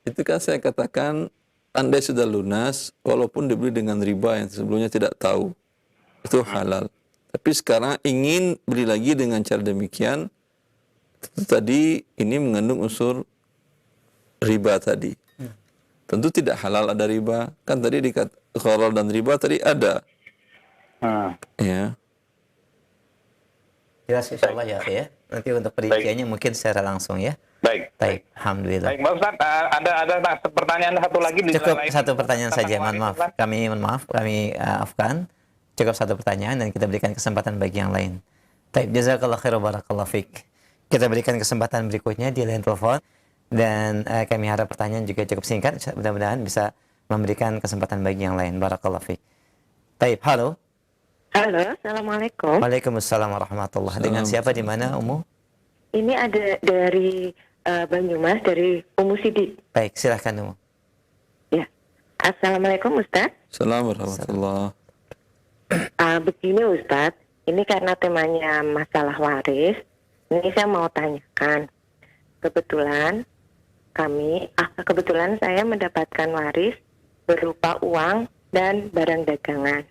itu kan saya katakan, andai sudah lunas, walaupun dibeli dengan riba yang sebelumnya tidak tahu, itu halal. Tapi sekarang ingin beli lagi dengan cara demikian, tentu tadi ini mengandung unsur riba tadi. Tentu tidak halal ada riba. Kan tadi dikata gharar dan riba tadi ada. Ya. Jelas insyaallah ya, akhi ya. Nanti untuk perinciannya mungkin secara langsung ya. Baik. Alhamdulillah. Baik, Mbak Ustaz, ada pertanyaan satu lagi. Cukup satu pertanyaan saja, mohon maaf. Kami afkan. cukup satu pertanyaan dan kita berikan kesempatan bagi yang lain. Taib, jazakallah khair wa barakallah fik. Kita berikan kesempatan berikutnya di line telepon dan kami harap pertanyaan juga cukup singkat. Mudah-mudahan bisa memberikan kesempatan bagi yang lain. Barakallah fik. Taib, halo. Halo, Assalamualaikum. Waalaikumsalam warahmatullah. Dengan siapa di mana, Umu? Ini ada dari Banyumas, dari Umu Sidik. Baik, silahkan Umu. Ya. Assalamualaikum Ustaz. Assalamualaikum warahmatullahi. Begini Ustaz, ini karena temanya masalah waris, ini saya mau tanyakan. Kebetulan saya mendapatkan waris berupa uang dan barang dagangan.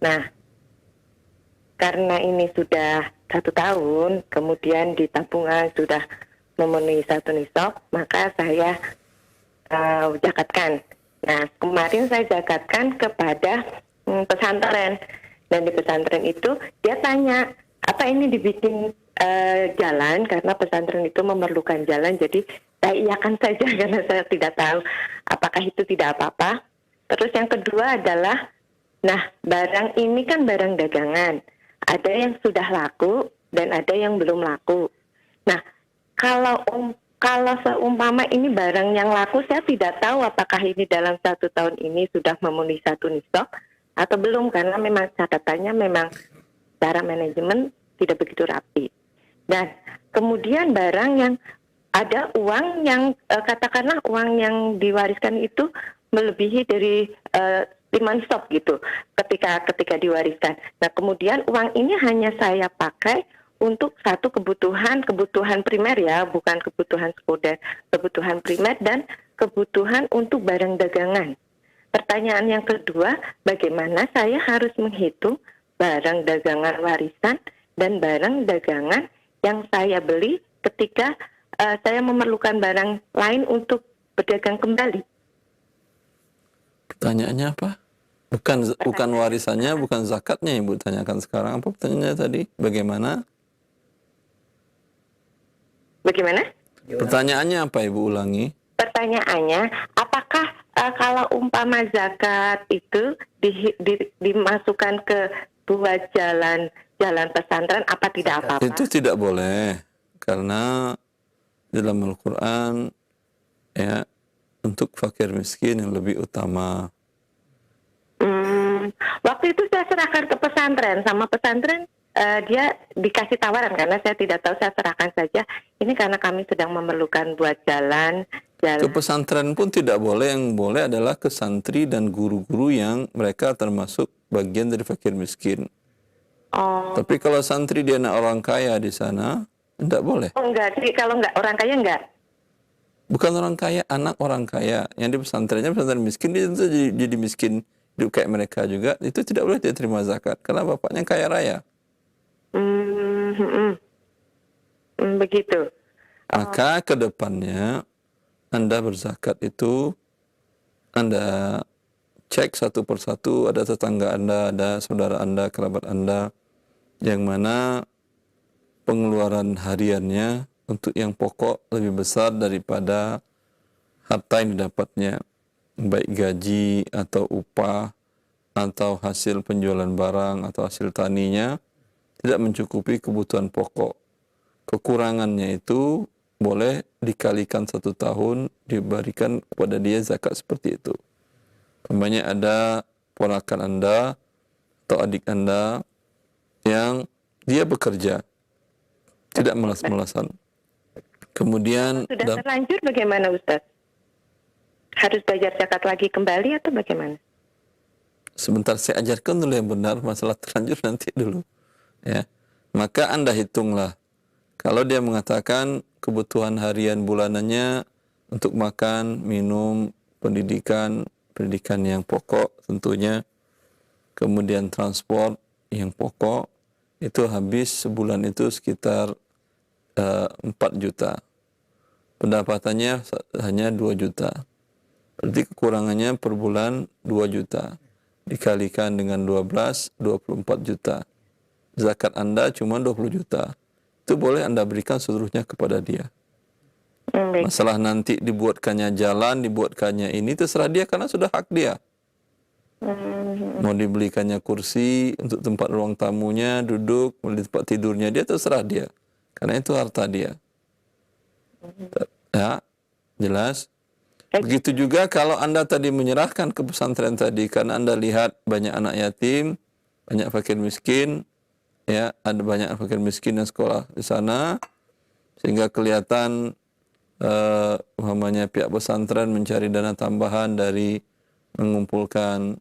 Nah, karena ini sudah 1 tahun, kemudian di tabungan sudah memenuhi 1 nisab, maka saya zakatkan. Nah, kemarin saya zakatkan kepada pesantren, dan di pesantren itu dia tanya, apa ini dibikin jalan, karena pesantren itu memerlukan jalan, jadi saya iyakan saja karena saya tidak tahu apakah itu tidak apa-apa. Terus yang kedua adalah, nah, barang ini kan barang dagangan, ada yang sudah laku dan ada yang belum laku. Nah, kalau seumpama ini barang yang laku, saya tidak tahu apakah ini dalam 1 tahun ini sudah memenuhi 1 nisab atau belum, karena memang catatannya memang secara manajemen tidak begitu rapi. Dan kemudian barang yang ada uang yang katakanlah uang yang diwariskan itu melebihi dari 5 nisab gitu ketika diwariskan. Nah, kemudian uang ini hanya saya pakai untuk satu kebutuhan primer ya, bukan kebutuhan sekunder, kebutuhan primer dan kebutuhan untuk barang dagangan. Pertanyaan yang kedua, bagaimana saya harus menghitung barang dagangan warisan dan barang dagangan yang saya beli ketika saya memerlukan barang lain untuk berdagang kembali? Pertanyaannya apa? Bukan warisannya, bukan zakatnya yang Ibu tanyakan sekarang. Apa pertanyaannya tadi? Bagaimana? Pertanyaannya apa, Ibu ulangi? Pertanyaannya, apakah kalau umpama zakat itu dimasukkan ke buat jalan pesantren, apa tidak apa-apa? Itu tidak boleh, karena dalam Al-Quran ya, untuk fakir miskin yang lebih utama. Waktu itu saya serahkan ke pesantren, sama pesantren dia dikasih tawaran, karena saya tidak tahu, saya serahkan saja. Ini karena kami sedang memerlukan buat jalan. Ke pesantren pun tidak boleh, yang boleh adalah ke santri dan guru-guru yang mereka termasuk bagian dari fakir miskin. Oh. Tapi kalau santri dia anak orang kaya di sana, tidak boleh. Oh enggak sih, kalau enggak orang kaya enggak. Bukan orang kaya, anak orang kaya. Yang di pesantrennya pesantren miskin, dia tentu jadi miskin, hidup kayak mereka juga. Itu tidak boleh dia terima zakat, karena bapaknya kaya raya. Begitu. Maka ke depannya Anda berzakat itu, Anda cek satu persatu, ada tetangga Anda, ada saudara Anda, kerabat Anda, yang mana pengeluaran hariannya untuk yang pokok lebih besar daripada harta yang didapatnya, baik gaji atau upah atau hasil penjualan barang atau hasil taninya, tidak mencukupi kebutuhan pokok. Kekurangannya itu boleh dikalikan 1 tahun, diberikan kepada dia zakat seperti itu. Umpamanya ada ponakan Anda atau adik Anda yang dia bekerja, tidak malas-malasan. Kemudian Sudah terlanjur bagaimana Ustaz? Harus bayar zakat lagi kembali atau bagaimana? Sebentar saya ajarkan dulu yang benar, masalah terlanjur nanti dulu. Ya. Maka Anda hitunglah. Kalau dia mengatakan kebutuhan harian bulanannya untuk makan, minum, pendidikan yang pokok tentunya, kemudian transport yang pokok, itu habis sebulan itu sekitar 4 juta. Pendapatannya hanya 2 juta. Berarti kekurangannya per bulan 2 juta. Dikalikan dengan 12, 24 juta. Zakat Anda cuma 20 juta. Itu boleh Anda berikan seluruhnya kepada dia. Masalah nanti dibuatkannya jalan, dibuatkannya ini, terserah dia karena sudah hak dia. Mau dibelikannya kursi untuk tempat ruang tamunya, duduk, mau di tempat tidurnya, dia terserah dia. Karena itu harta dia. Ya, jelas. Begitu juga kalau Anda tadi menyerahkan ke pesantren tadi karena Anda lihat banyak anak yatim, banyak fakir miskin, ya, ada banyak fakir miskin yang sekolah di sana, sehingga kelihatan umpamanya pihak pesantren mencari dana tambahan dari mengumpulkan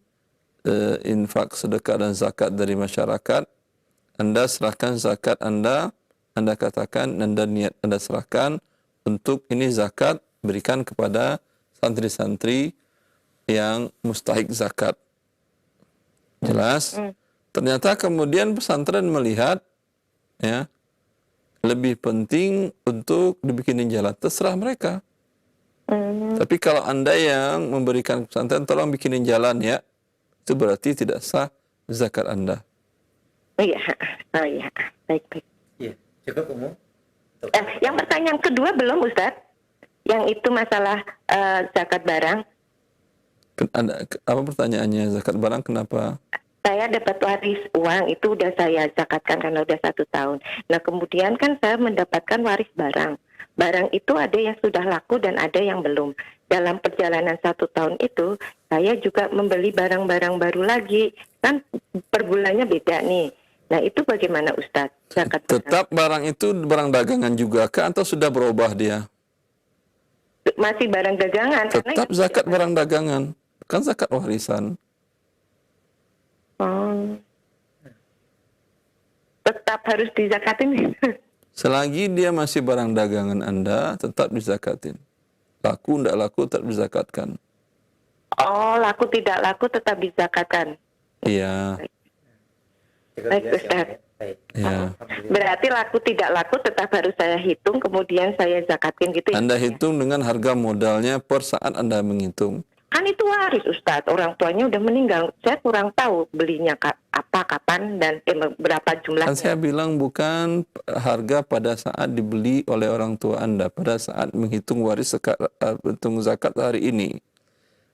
infak, sedekah dan zakat dari masyarakat. Anda serahkan zakat Anda katakan, Anda niat Anda serahkan untuk ini zakat, berikan kepada santri-santri yang mustahik zakat. Jelas? Ternyata kemudian pesantren melihat, ya, lebih penting untuk dibikinin jalan, terserah mereka. Tapi kalau Anda yang memberikan pesantren, tolong bikinin jalan ya, itu berarti tidak sah zakat Anda. Iya, oh iya, baik. Iya, cukup umum. Yang pertanyaan kedua belum, Ustaz? Yang itu masalah zakat barang. Apa pertanyaannya, zakat barang kenapa? Saya dapat waris uang, itu udah saya zakatkan karena udah 1 tahun. Nah kemudian kan saya mendapatkan waris barang. Barang itu ada yang sudah laku dan ada yang belum. Dalam perjalanan 1 tahun itu, saya juga membeli barang-barang baru lagi. Kan per bulannya beda nih. Nah itu bagaimana Ustadz? Zakat barang. Tetap barang itu barang dagangan juga kah atau sudah berubah dia? Masih barang dagangan. Tetap zakat barang dagangan, bukan zakat warisan. Oh. Tetap harus dizakatin. Selagi dia masih barang dagangan Anda, tetap dizakatin. Laku tidak laku tetap dizakatkan. Oh, laku tidak laku tetap dizakatkan. Iya. Baik Ustaz. Ya. Berarti laku tidak laku tetap harus saya hitung, kemudian saya zakatin gitu ya? Anda hitung dengan harga modalnya per saat Anda menghitung. Kan itu waris Ustadz, orang tuanya udah meninggal. Saya kurang tahu belinya apa, kapan, dan berapa jumlahnya. Kan saya bilang bukan harga pada saat dibeli oleh orang tua Anda, pada saat menghitung waris hitung zakat hari ini.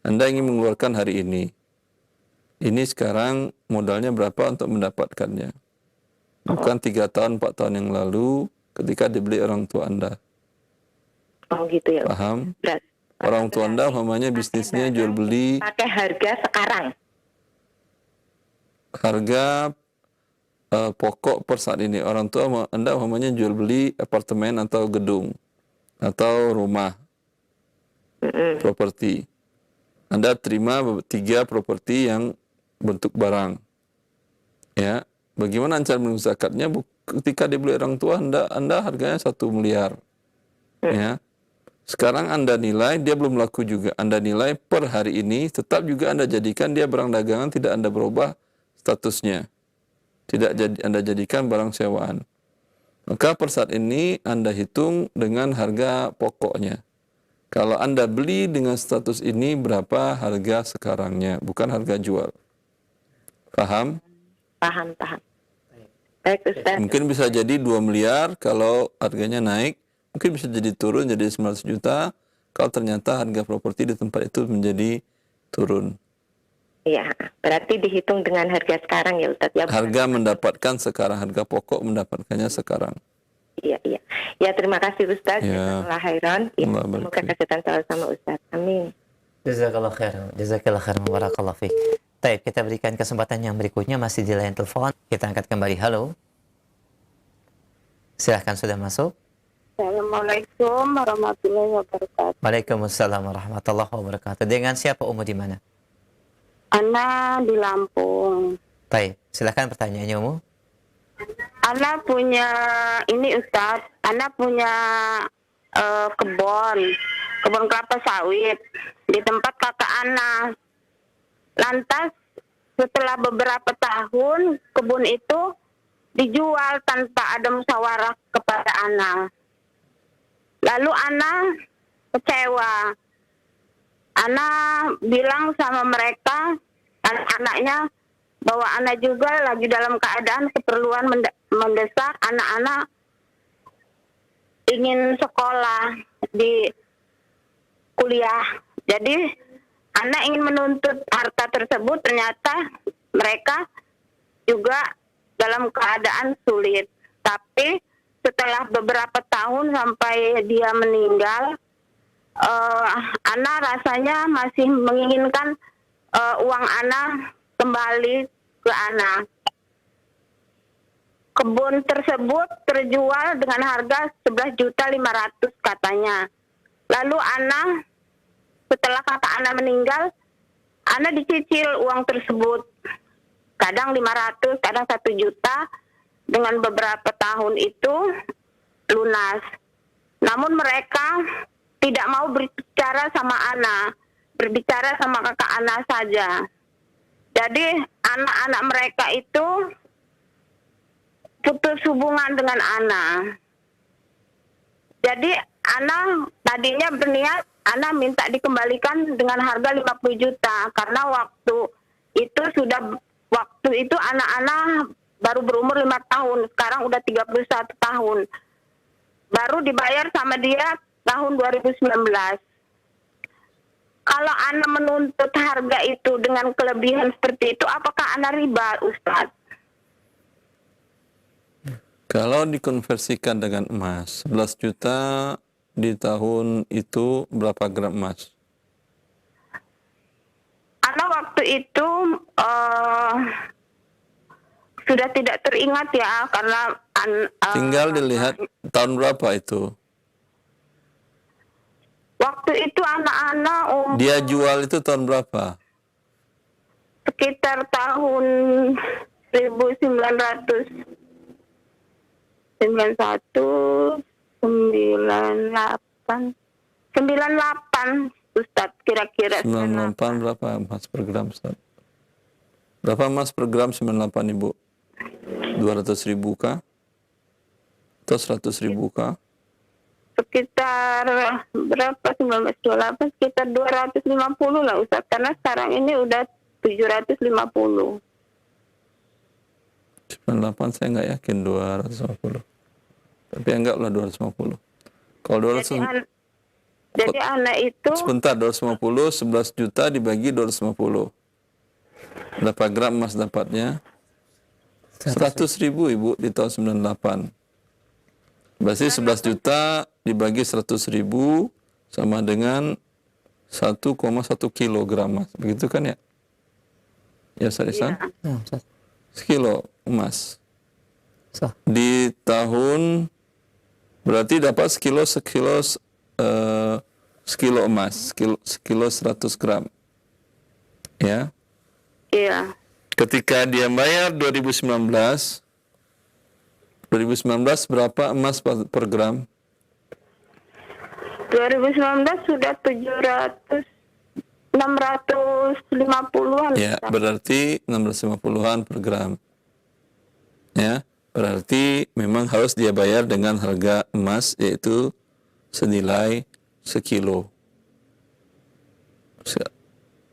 Anda ingin mengeluarkan hari ini. Ini sekarang modalnya berapa untuk mendapatkannya? Bukan 3 tahun, 4 tahun yang lalu ketika dibeli orang tua Anda. Oh gitu ya. Paham? Orang tua Anda umpamanya bisnisnya jual beli. Pakai harga sekarang. Harga pokok per saat ini. Orang tua Anda umpamanya jual beli apartemen atau gedung atau rumah, properti. Anda terima 3 properti yang bentuk barang. Ya, bagaimana cara menentukan zakatnya? Ketika dibeli orang tua Anda harganya 1 miliar. Ya. Sekarang Anda nilai dia belum laku juga. Anda nilai per hari ini, tetap juga Anda jadikan dia barang dagangan, tidak Anda berubah statusnya. Tidak Anda jadikan barang sewaan. Maka per saat ini Anda hitung dengan harga pokoknya. Kalau Anda beli dengan status ini, berapa harga sekarangnya, bukan harga jual. Paham? Paham. Baik Ustaz. Mungkin bisa jadi 2 miliar kalau harganya naik. Mungkin bisa jadi turun jadi 900 juta kalau ternyata harga properti di tempat itu menjadi turun. Iya, berarti dihitung dengan harga sekarang ya Ustaz ya. Harga mendapatkan sekarang, harga pokok mendapatkannya sekarang. Iya. Ya terima kasih Ustaz. Ya. Jazakallah khairan. Ya, semoga kesehatan selalu sama Ustaz. Amin. Jazakallah khairan. Jazakallah khairan. Barakallah fiik. Baik, kita berikan kesempatan yang berikutnya masih di line telepon. Kita angkat kembali. Halo. Silahkan sudah masuk. Assalamualaikum warahmatullahi wabarakatuh. Waalaikumsalam warahmatullahi wabarakatuh. Dengan siapa Umu di mana? Ana di Lampung. Baik, silahkan pertanyaannya Umu. Ana punya ini Ustaz, Ana punya kebun kelapa sawit di tempat kakak Ana. Lantas setelah beberapa tahun kebun itu dijual tanpa ada musyawarah kepada Ana. Lalu Ana kecewa. Ana bilang sama mereka, anak-anaknya, bahwa Ana juga lagi dalam keadaan keperluan mendesak. Anak-anak ingin sekolah di kuliah. Jadi Anak ingin menuntut harta tersebut, ternyata mereka juga dalam keadaan sulit. Tapi setelah beberapa tahun sampai dia meninggal, Ana rasanya masih menginginkan uang Ana kembali ke Ana. Kebun tersebut terjual dengan harga 11.500.000 katanya. Lalu Ana, setelah kakak Ana meninggal, Ana dicicil uang tersebut. Kadang 500, kadang 1 juta. Dengan beberapa tahun itu lunas. Namun mereka tidak mau berbicara sama Ana, berbicara sama kakak Ana saja. Jadi anak-anak mereka itu putus hubungan dengan Ana. Jadi Ana tadinya berniat Ana minta dikembalikan dengan harga 50 juta karena waktu itu anak-anak baru berumur 5 tahun, sekarang udah 31 tahun. Baru dibayar sama dia tahun 2019. Kalau Ana menuntut harga itu dengan kelebihan seperti itu, apakah Ana riba, Ustadz? Kalau dikonversikan dengan emas, 11 juta di tahun itu berapa gram emas? Ana waktu itu sudah tidak teringat ya, karena Tinggal dilihat tahun berapa itu. waktu itu anak-anak Dia jual itu tahun berapa? sekitar tahun 98 Ustadz, kira-kira 98 berapa emas per gram, Ustaz? Berapa emas per gram 98, Ibu? 200.000 kah? Atau 100.000 kah? sekitar berapa, 1928, sekitar 250 lah Ustadz, karena sekarang ini udah 750. 98 saya nggak yakin 250. Tapi anggaplah 250. Kalau 200, Jadi anak itu sebentar, 250, 11 juta dibagi 250. Berapa gram emas dapatnya? 100.000, Ibu, di tahun 98. Berarti 11 juta dibagi 100.000 sama dengan 1,1 kilogram emas. Begitu kan ya? Ya, Ustaz Ihsan? Ya, Ustaz. Sekilo emas. So, Di tahun berarti dapat sekilo emas, sekilo 100 gram. Ya. iya. Ketika dia bayar 2019 berapa emas per gram? 2019 sudah 650-an. Ya, berarti 650-an per gram. Ya, berarti memang harus dia bayar dengan harga emas, yaitu senilai sekilo.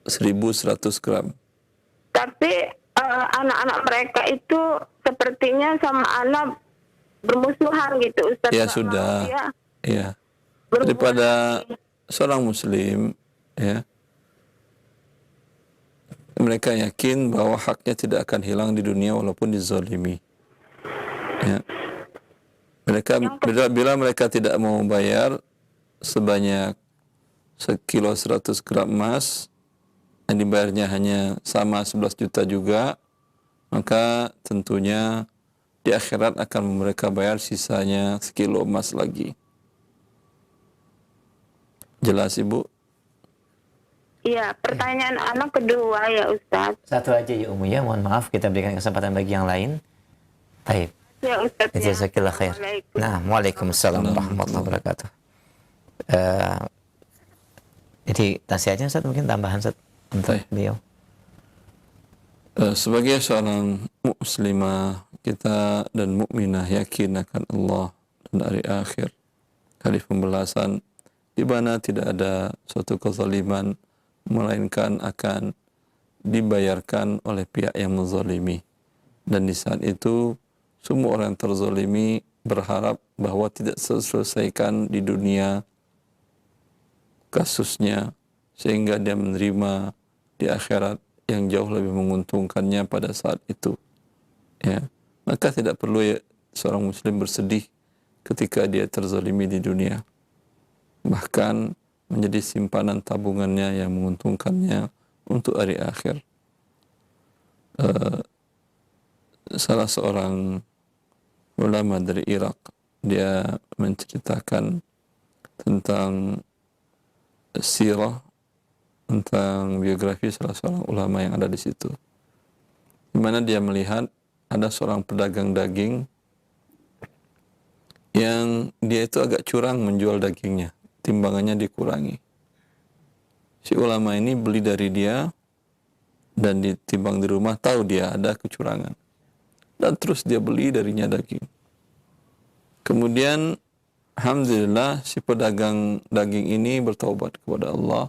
1.100 gram. Tapi anak-anak mereka itu sepertinya sama anak bermusuhan gitu, Ustaz. Ya Nggak sudah. mau dia Ya. berhubungan Daripada lagi. seorang muslim, ya, mereka yakin bahwa haknya tidak akan hilang di dunia walaupun dizalimi. Ya. Mereka bila mereka tidak mau bayar sebanyak sekilo 100 gram emas, yang dibayarnya hanya sama 11 juta juga, maka tentunya di akhirat akan mereka bayar sisanya sekilo emas lagi. Jelas, Ibu? Iya, pertanyaan anak kedua ya Ustaz. satu aja ya Umu ya, mohon maaf kita berikan kesempatan bagi yang lain. Baik. Ya Ustaz. Ya. Jazakallah khair. Assalamualaikum. Nah, waalaikumsalam warahmatullahi wabarakatuh. Jadi nasihatnya Ustaz, mungkin tambahan Ustaz untuk Baik. beliau. Sebagai seorang muslimah, kita dan mukminah yakin akan Allah dan hari akhir, hari pembalasan, di mana tidak ada suatu kezaliman melainkan akan dibayarkan oleh pihak yang menzalimi. Dan di saat itu semua orang yang terzalimi berharap bahwa tidak selesaikan di dunia kasusnya, sehingga dia menerima di akhirat yang jauh lebih menguntungkannya pada saat itu. Ya, maka tidak perlu seorang muslim bersedih ketika dia terzalimi di dunia. Bahkan menjadi simpanan tabungannya yang menguntungkannya untuk hari akhir. Salah seorang ulama dari Irak, dia menceritakan tentang sirah, tentang biografi salah seorang ulama yang ada di situ, di mana dia melihat ada seorang pedagang daging yang dia itu agak curang menjual dagingnya, timbangannya dikurangi. Si ulama ini beli dari dia dan ditimbang di rumah, tahu dia ada kecurangan, dan terus dia beli darinya daging. Kemudian alhamdulillah si pedagang daging ini bertaubat kepada Allah,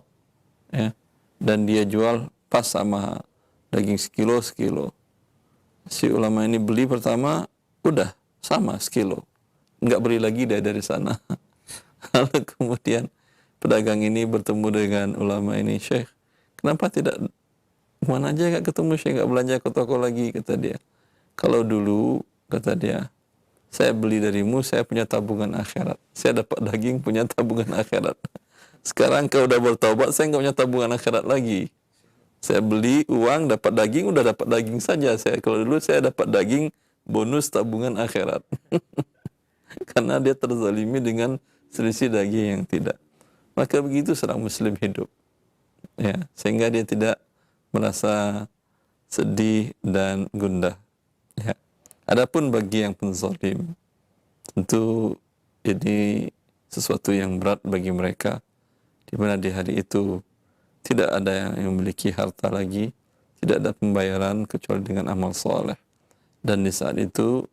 ya, dan dia jual pas sama daging sekilo. Si ulama ini beli pertama udah sama sekilo, nggak beli lagi dari sana. Lalu kemudian pedagang ini bertemu dengan ulama ini, Syekh, kenapa tidak mana aja nggak ketemu Syekh, nggak belanja ke toko lagi, kata dia. Kalau dulu, kata dia, saya beli darimu, saya punya tabungan akhirat, saya dapat daging punya tabungan akhirat. Sekarang kau udah bertaubat, saya nggak punya tabungan akhirat lagi. Saya beli uang, dapat daging, udah dapat daging saja. Kalau dulu saya dapat daging bonus tabungan akhirat. Karena dia terzalimi dengan selisih daging yang tidak. Maka begitu seorang muslim hidup. Ya, sehingga dia tidak merasa sedih dan gundah. Ya. Adapun bagi yang penzalim, tentu ini sesuatu yang berat bagi mereka, di mana di hari itu tidak ada yang memiliki harta lagi, tidak ada pembayaran kecuali dengan amal soleh. Dan di saat itu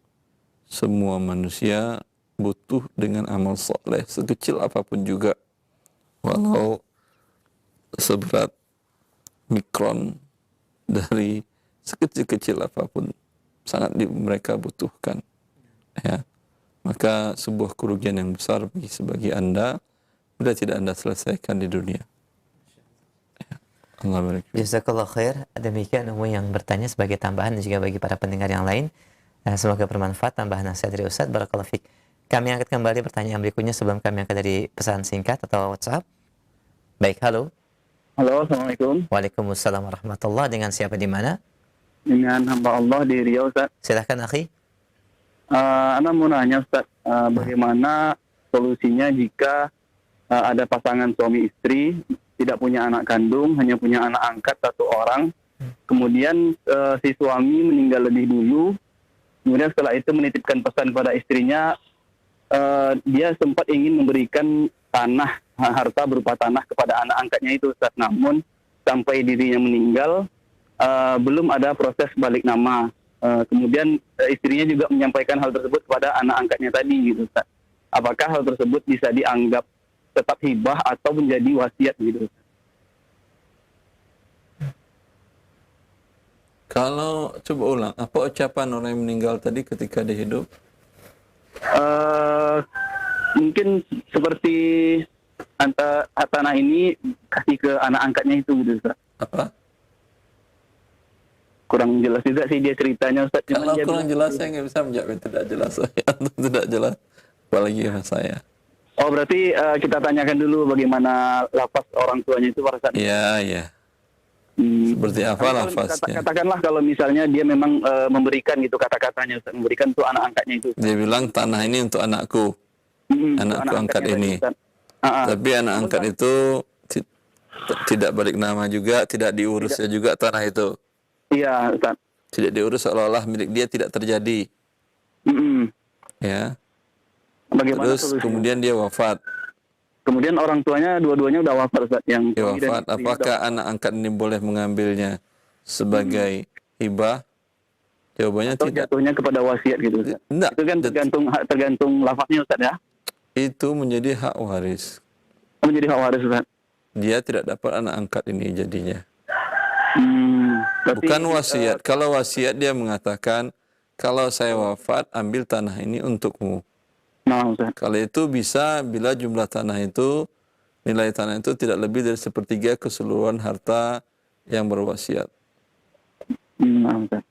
semua manusia butuh dengan amal soleh sekecil apapun juga, walau seberat mikron dari sekecil-kecil apapun, sangat mereka butuhkan. Ya, maka sebuah kerugian yang besar bagi Anda bila tidak Anda selesaikan di dunia. Jazakallah khair. Demikian umum yang bertanya sebagai tambahan dan juga bagi para pendengar yang lain. Semoga bermanfaat tambahan nasihat dari Ustaz. Barakallahu fiik. Kami angkat kembali pertanyaan berikutnya sebelum kami angkat dari pesan singkat atau WhatsApp. Baik, halo. Halo, Assalamualaikum. Waalaikumsalam warahmatullahi. Dengan siapa di mana? Dengan hamba Allah di Riau, Ustaz. Silahkan, akhi. Ana mau nanya, Ustaz, bagaimana solusinya jika ada pasangan suami istri, tidak punya anak kandung, hanya punya anak angkat satu orang. Kemudian si suami meninggal lebih dulu. Kemudian setelah itu menitipkan pesan kepada istrinya, dia sempat ingin memberikan tanah, harta berupa tanah kepada anak angkatnya itu, Ustaz. Namun sampai dirinya meninggal, belum ada proses balik nama. Kemudian istrinya juga menyampaikan hal tersebut kepada anak angkatnya tadi, gitu, Ustaz. Apakah hal tersebut bisa dianggap tetap hibah atau menjadi wasiat, gitu? Kalau coba ulang, apa ucapan orang yang meninggal tadi ketika dia hidup? Mungkin seperti tanah ini kasih ke anak angkatnya itu, gitu, Ustaz. Apa? Kurang jelas juga sih dia ceritanya, Ustaz. Kalau kurang jelas saya nggak bisa menjawab yang tidak jelas. Tidak jelas, apalagi sama saya. Oh, berarti kita tanyakan dulu bagaimana lafaz orang tuanya itu pada saat itu. Iya. Seperti apa lafaznya? Katakanlah kalau misalnya dia memang memberikan gitu kata-katanya, Ustaz, memberikan untuk anak angkatnya itu. Dia bilang tanah ini untuk anakku, anakku anak angkat ini. Tapi anak angkat itu tidak balik nama juga, tidak diurusnya juga tanah itu. Iya, Ustaz. Tidak diurus, seolah-olah milik dia tidak terjadi. Ya. Bagaimana Terus solusinya? kemudian dia wafat. Kemudian orang tuanya dua-duanya udah wafat, Ustaz. Yang Dia wafat. Apakah anak angkat ini boleh mengambilnya sebagai hibah? Jawabannya atau tidak. jatuhnya kepada wasiat gitu, Ustaz? Tidak. Itu kan tergantung lafaznya, Ustaz, ya. Itu menjadi hak waris. Menjadi hak waris, Ustaz. Dia tidak dapat anak angkat ini jadinya. Berarti, Bukan wasiat. Kalau wasiat dia mengatakan, kalau saya wafat, ambil tanah ini untukmu. Nah, Ustaz. Kalau itu bisa bila jumlah tanah itu nilai tanah itu tidak lebih dari 1/3 keseluruhan harta yang berwasiat. Nah, Ustaz.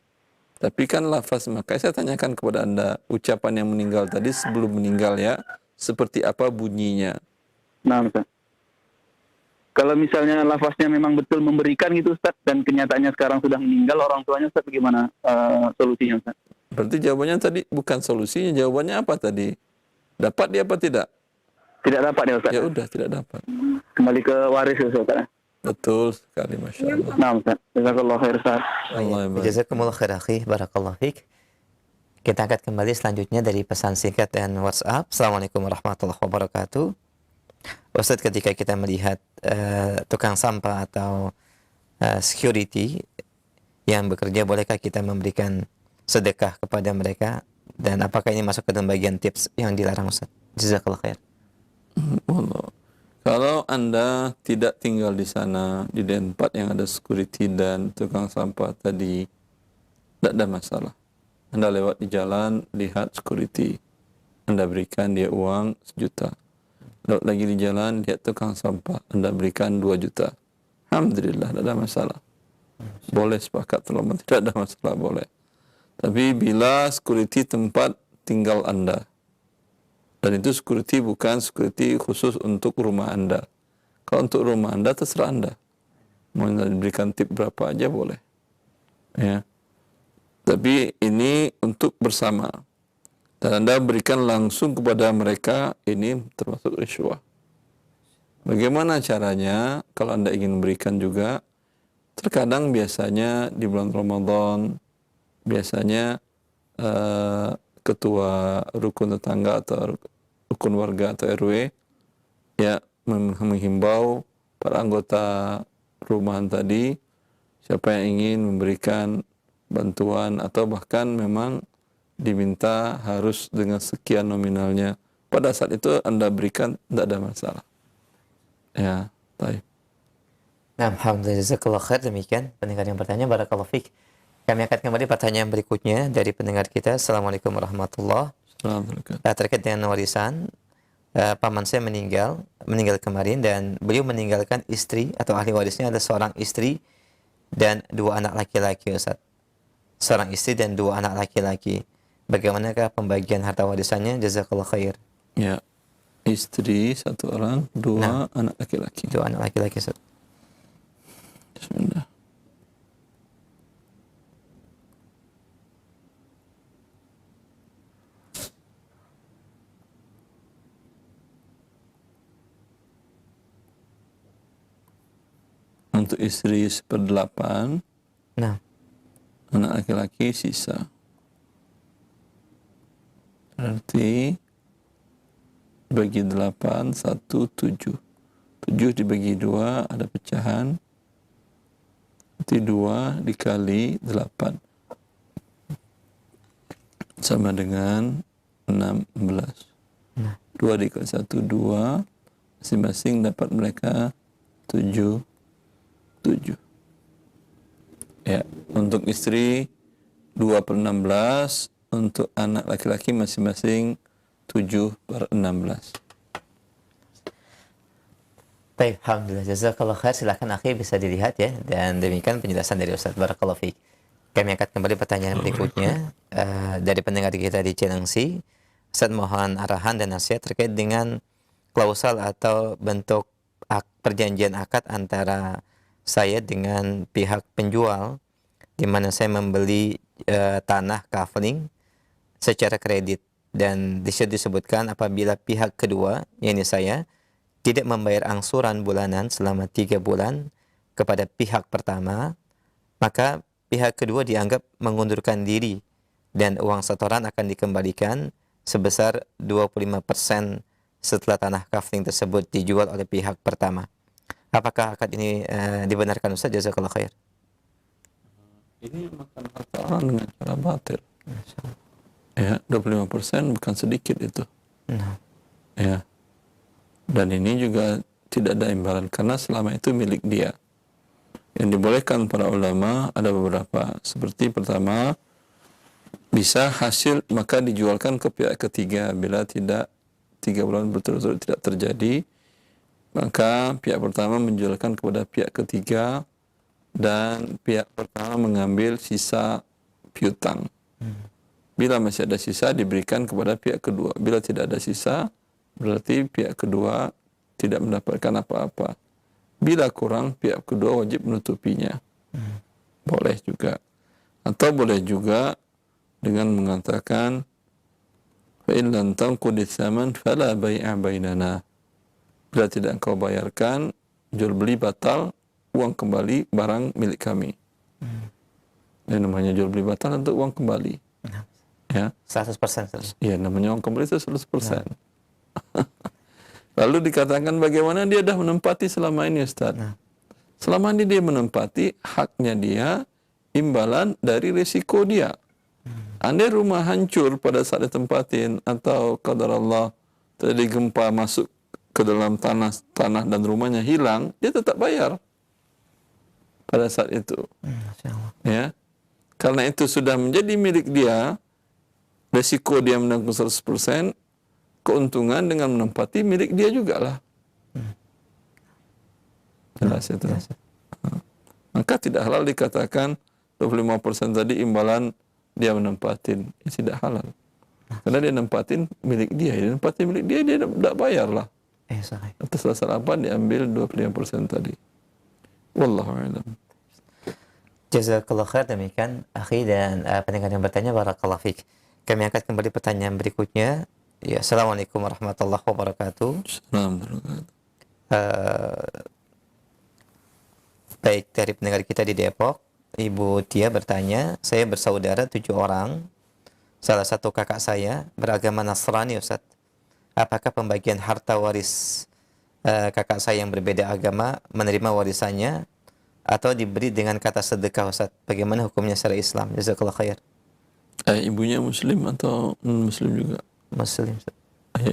Tapi kan lafaz, makanya saya tanyakan kepada Anda, ucapan yang meninggal tadi sebelum meninggal ya, seperti apa bunyinya? Nah, Ustaz. Kalau misalnya lafaznya memang betul memberikan gitu Ustaz, dan kenyataannya sekarang sudah meninggal orang tuanya, Ustaz, bagaimana solusinya Ustaz? Berarti jawabannya tadi bukan solusinya, jawabannya apa tadi? Dapat dia apa tidak? Tidak dapat ya Ustaz? Ya udah, tidak dapat. Kembali ke waris ya Ustaz. Betul sekali, Masya Allah. Nah Ustaz, jazakallah khair Ustaz. Allah yang baik. Jazakumullah khair akhi, barakallahu fiik. Kita angkat kembali selanjutnya dari pesan singkat dan WhatsApp. Assalamualaikum warahmatullahi wabarakatuh. Ustaz, ketika kita melihat tukang sampah atau security yang bekerja, bolehkah kita memberikan sedekah kepada mereka? Dan apakah ini masuk ke dalam bagian tips yang dilarang, Ustaz? Jazakallah khair. Allah. Kalau Anda tidak tinggal di sana, di tempat yang ada security dan tukang sampah tadi, tidak ada masalah. Anda lewat di jalan, lihat security, Anda berikan dia uang 1 juta. Lewat lagi di jalan, lihat tukang sampah, Anda berikan 2 juta. Alhamdulillah, tidak ada masalah. Boleh sepakat, tidak ada masalah, boleh. Tapi bila security tempat tinggal Anda, dan itu security bukan security khusus untuk rumah Anda. Kalau untuk rumah Anda, terserah Anda. Mau diberikan tip berapa aja boleh. Ya. Tapi ini untuk bersama. Dan Anda berikan langsung kepada mereka, ini termasuk risyuah. Bagaimana caranya? Kalau Anda ingin memberikan juga, terkadang biasanya di bulan Ramadan, biasanya ketua rukun tetangga atau rukun warga atau RW ya menghimbau para anggota perumahan tadi, siapa yang ingin memberikan bantuan atau bahkan memang diminta harus dengan sekian nominalnya, pada saat itu Anda berikan, tidak ada masalah. Ya, baik. Nah, alhamdulillah, jazakallah khair. Demikian pendengar yang bertanya, barakallahu fiik. Kami akan kembali pertanyaan berikutnya dari pendengar kita. Assalamualaikum warahmatullahi wabarakatuh. Terkait dengan warisan, paman saya meninggal kemarin, dan beliau meninggalkan istri atau ahli warisnya ada seorang istri dan 2 anak laki-laki, Ustaz. Seorang istri dan 2 anak laki-laki. Bagaimanakah pembagian harta warisannya? Jazakallah khair. Ya, istri 1 orang, 2 anak laki-laki. 2 anak laki-laki, Ustaz. Bismillah. Untuk istri 1/8, Nah, anak laki-laki sisa. Berarti bagi 8, 1, 7. 7 dibagi 2 ada pecahan. Berarti 2 dikali 8 sama dengan 16. 2 dikali 1, 2. Masing-masing dapat mereka 7. Ya, untuk istri 2/16, untuk anak laki-laki masing-masing 7/16. baik, alhamdulillah, jazakallah khair. Silakan akhi, bisa dilihat ya. Dan demikian penjelasan dari Ustaz, barakallahu fiik. Kami angkat kembali pertanyaan berikutnya dari pendengar kita di Cilengsi. Ustaz, mohon arahan dan nasihat terkait dengan klausal atau bentuk perjanjian akad antara saya dengan pihak penjual, di mana saya membeli tanah kafling secara kredit, dan di situ disebutkan apabila pihak kedua, yakni saya, tidak membayar angsuran bulanan selama 3 bulan kepada pihak pertama, maka pihak kedua dianggap mengundurkan diri dan uang setoran akan dikembalikan sebesar 25% setelah tanah kafling tersebut dijual oleh pihak pertama. Apakah akad ini dibenarkan, Ustaz? Jazakallah khair. Ini makan harta orang dengan cara batil. Ya, 25% bukan sedikit itu. Ya. Dan ini juga tidak ada imbalan karena selama itu milik dia. Yang dibolehkan para ulama ada beberapa. Seperti pertama, bisa hasil maka dijualkan ke pihak ketiga bila tidak 3 bulan berturut-turut tidak terjadi, maka pihak pertama menjualkan kepada pihak ketiga dan pihak pertama mengambil sisa piutang. Bila masih ada sisa diberikan kepada pihak kedua. Bila tidak ada sisa berarti pihak kedua tidak mendapatkan apa-apa. Bila kurang pihak kedua wajib menutupinya. Boleh juga. Atau boleh juga dengan mengatakan fa in lam tanqudi tsaman fala bai'a bainana. Bila tidak engkau bayarkan, jual beli batal, uang kembali, barang milik kami. Yang namanya jual beli batal untuk uang kembali. Ya. 100%. Ustaz. Ya, namanya uang kembali itu 100%. Lalu dikatakan bagaimana dia dah menempati selama ini, Ustaz? Selama ini dia menempati, haknya dia imbalan dari risiko dia. Andai rumah hancur pada saat ditempatin atau qadar Allah terjadi gempa masuk ke dalam tanah dan rumahnya hilang, dia tetap bayar pada saat itu. Ya. Karena itu sudah menjadi milik dia, risiko dia menanggung 100%, keuntungan dengan menempati milik dia jugalah. Jelas itu. Maka tidak halal dikatakan 25% tadi imbalan dia menempatin. Ini tidak halal. Karena dia nempatin milik dia. Dia nempatin milik dia, dia tidak bayar lah. Atas dasar apa diambil 25% tadi. Wallahu a'lam. Jazakallah khair, demikian akhi dan pendengar yang bertanya, barakallahu fiik. Kami angkat kembali pertanyaan berikutnya. Ya, Assalamualaikum warahmatullahi wabarakatuh. Assalamualaikum. Baik, dari pendengar kita di Depok, Ibu Tia bertanya, saya bersaudara 7 orang. Salah satu kakak saya beragama Nasrani, Ustaz. Apakah pembagian harta waris kakak saya yang berbeda agama menerima warisannya atau diberi dengan kata sedekah, Ustaz? Bagaimana hukumnya secara Islam? Jazakallah khair. Ibunya Muslim atau non-Muslim juga? Muslim, Ustaz.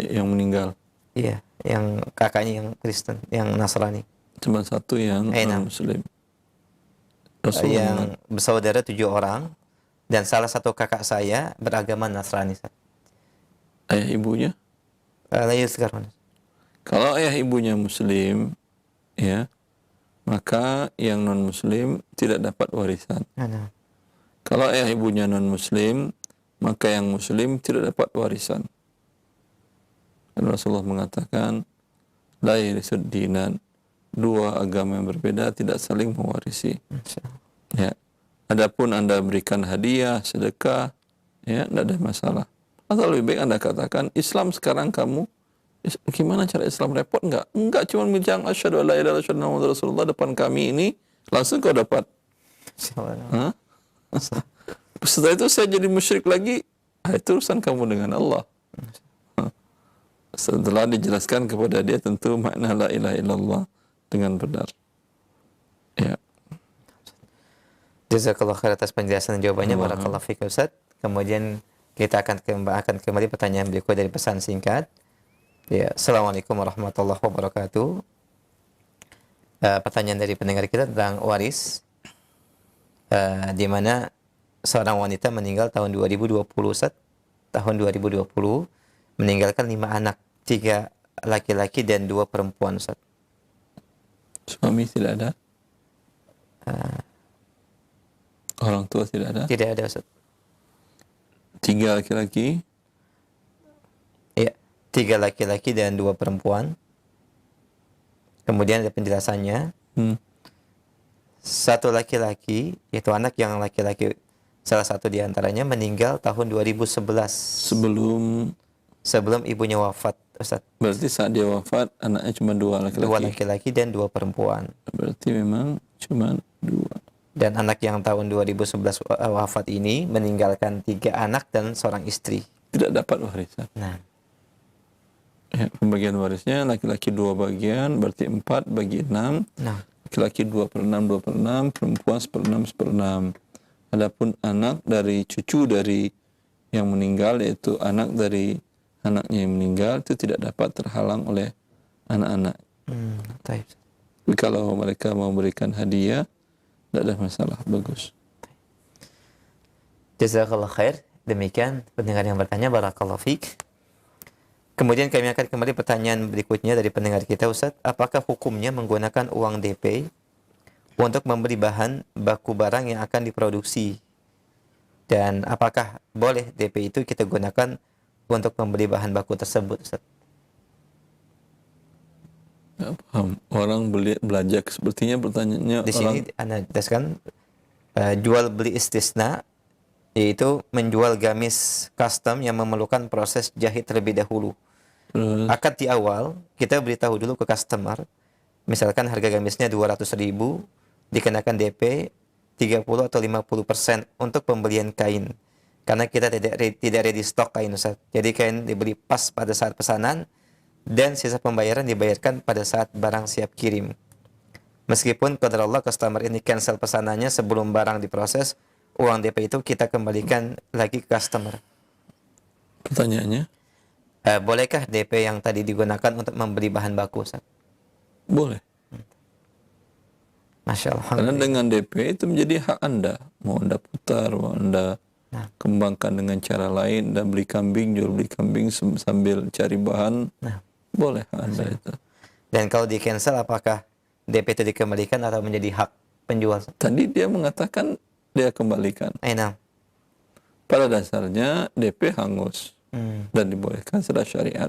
Yang meninggal? Iya, yang kakaknya yang Kristen, yang Nasrani. Cuma satu yang non-Muslim. Yang bersaudara 7 orang dan salah satu kakak saya beragama Nasrani, Ustaz. Ayah ibunya? Kalau ayah ibunya Muslim, ya, maka yang non-Muslim tidak dapat warisan. Kalau ayah ibunya non-Muslim, maka yang Muslim tidak dapat warisan. Dan Rasulullah mengatakan, la yarisud dinan, dua agama yang berbeda tidak saling mewarisi. Ya. Adapun Anda berikan hadiah, sedekah, ya, tidak ada masalah. Atau lebih baik Anda katakan, Islam sekarang kamu, gimana cara Islam repot? Enggak cuma bilang asyhadu alla ilaha illallah Rasulullah depan kami ini, langsung kau dapat. Setelah itu saya jadi musyrik lagi, itu urusan kamu dengan Allah. Setelah dijelaskan kepada dia tentu makna la ilaha illallah dengan benar. Ya. Jazakallah khair atas penjelasan dan jawabannya. Barakallahu fiik, Ustaz. Kemudian kita akan kembali pertanyaan berikut dari pesan singkat. Ya, Assalamualaikum warahmatullahi wabarakatuh. Pertanyaan dari pendengar kita tentang waris, di mana seorang wanita meninggal tahun 2020, Ustaz. Tahun 2020 meninggalkan 5 anak, 3 laki-laki dan 2 perempuan, Ustaz. Suami tidak ada? Orang tua tidak ada? Tidak ada, Ustaz. 3 laki-laki? Iya, 3 laki-laki dan 2 perempuan. Kemudian ada penjelasannya. 1 laki-laki, yaitu anak yang laki-laki, salah satu di antaranya meninggal tahun 2011. Sebelum ibunya wafat, Ustaz. Berarti saat dia wafat, anaknya cuma 2 laki-laki? 2 laki-laki dan 2 perempuan. Berarti memang cuma 2. Dan anak yang tahun 2011 wafat ini meninggalkan 3 anak dan seorang istri. Tidak dapat warisan. Nah. Ya, pembagian warisnya laki-laki 2 bagian, berarti 4 bagi 6. Nah. Laki-laki 2/6, perempuan 1/6. Adapun anak dari cucu dari yang meninggal, yaitu anak dari anaknya yang meninggal, itu tidak dapat terhalang oleh anak-anak. Tapi kalau mereka mau berikan hadiah, tidak ada masalah, bagus. Jazakallah khair. Demikian pendengar yang bertanya, barakallahu fiik. Kemudian kami akan kembali pertanyaan berikutnya dari pendengar kita, Ustaz. Apakah hukumnya menggunakan uang DP untuk membeli bahan baku barang yang akan diproduksi? Dan apakah boleh DP itu kita gunakan untuk membeli bahan baku tersebut, Ustaz? Nggak paham. Orang belanja, sepertinya pertanyaannya Di orang sini Anda jelaskan jual beli istisna, yaitu menjual gamis custom yang memerlukan proses jahit terlebih dahulu. terus Akad di awal, kita beritahu dulu ke customer, misalkan harga gamisnya 200.000, dikenakan DP 30 atau 50% untuk pembelian kain. Karena kita tidak ready stock kain, Ustaz. Jadi kain dibeli pas pada saat pesanan, dan sisa pembayaran dibayarkan pada saat barang siap kirim. Meskipun qadar Allah customer ini cancel pesanannya sebelum barang diproses, uang DP itu kita kembalikan lagi ke customer. pertanyaannya Bolehkah DP yang tadi digunakan untuk membeli bahan baku, Ustaz? boleh. Masya Allah. Karena dengan DP itu menjadi hak Anda. Mau Anda putar, mau Anda Nah. kembangkan dengan cara lain, dan beli kambing, jual beli kambing sambil cari bahan, Nah. boleh hak Anda itu. Dan kalau di cancel, apakah DP itu dikembalikan atau menjadi hak penjual? Tadi dia mengatakan dia kembalikan. Nah. Pada dasarnya DP hangus dan dibolehkan secara syariat.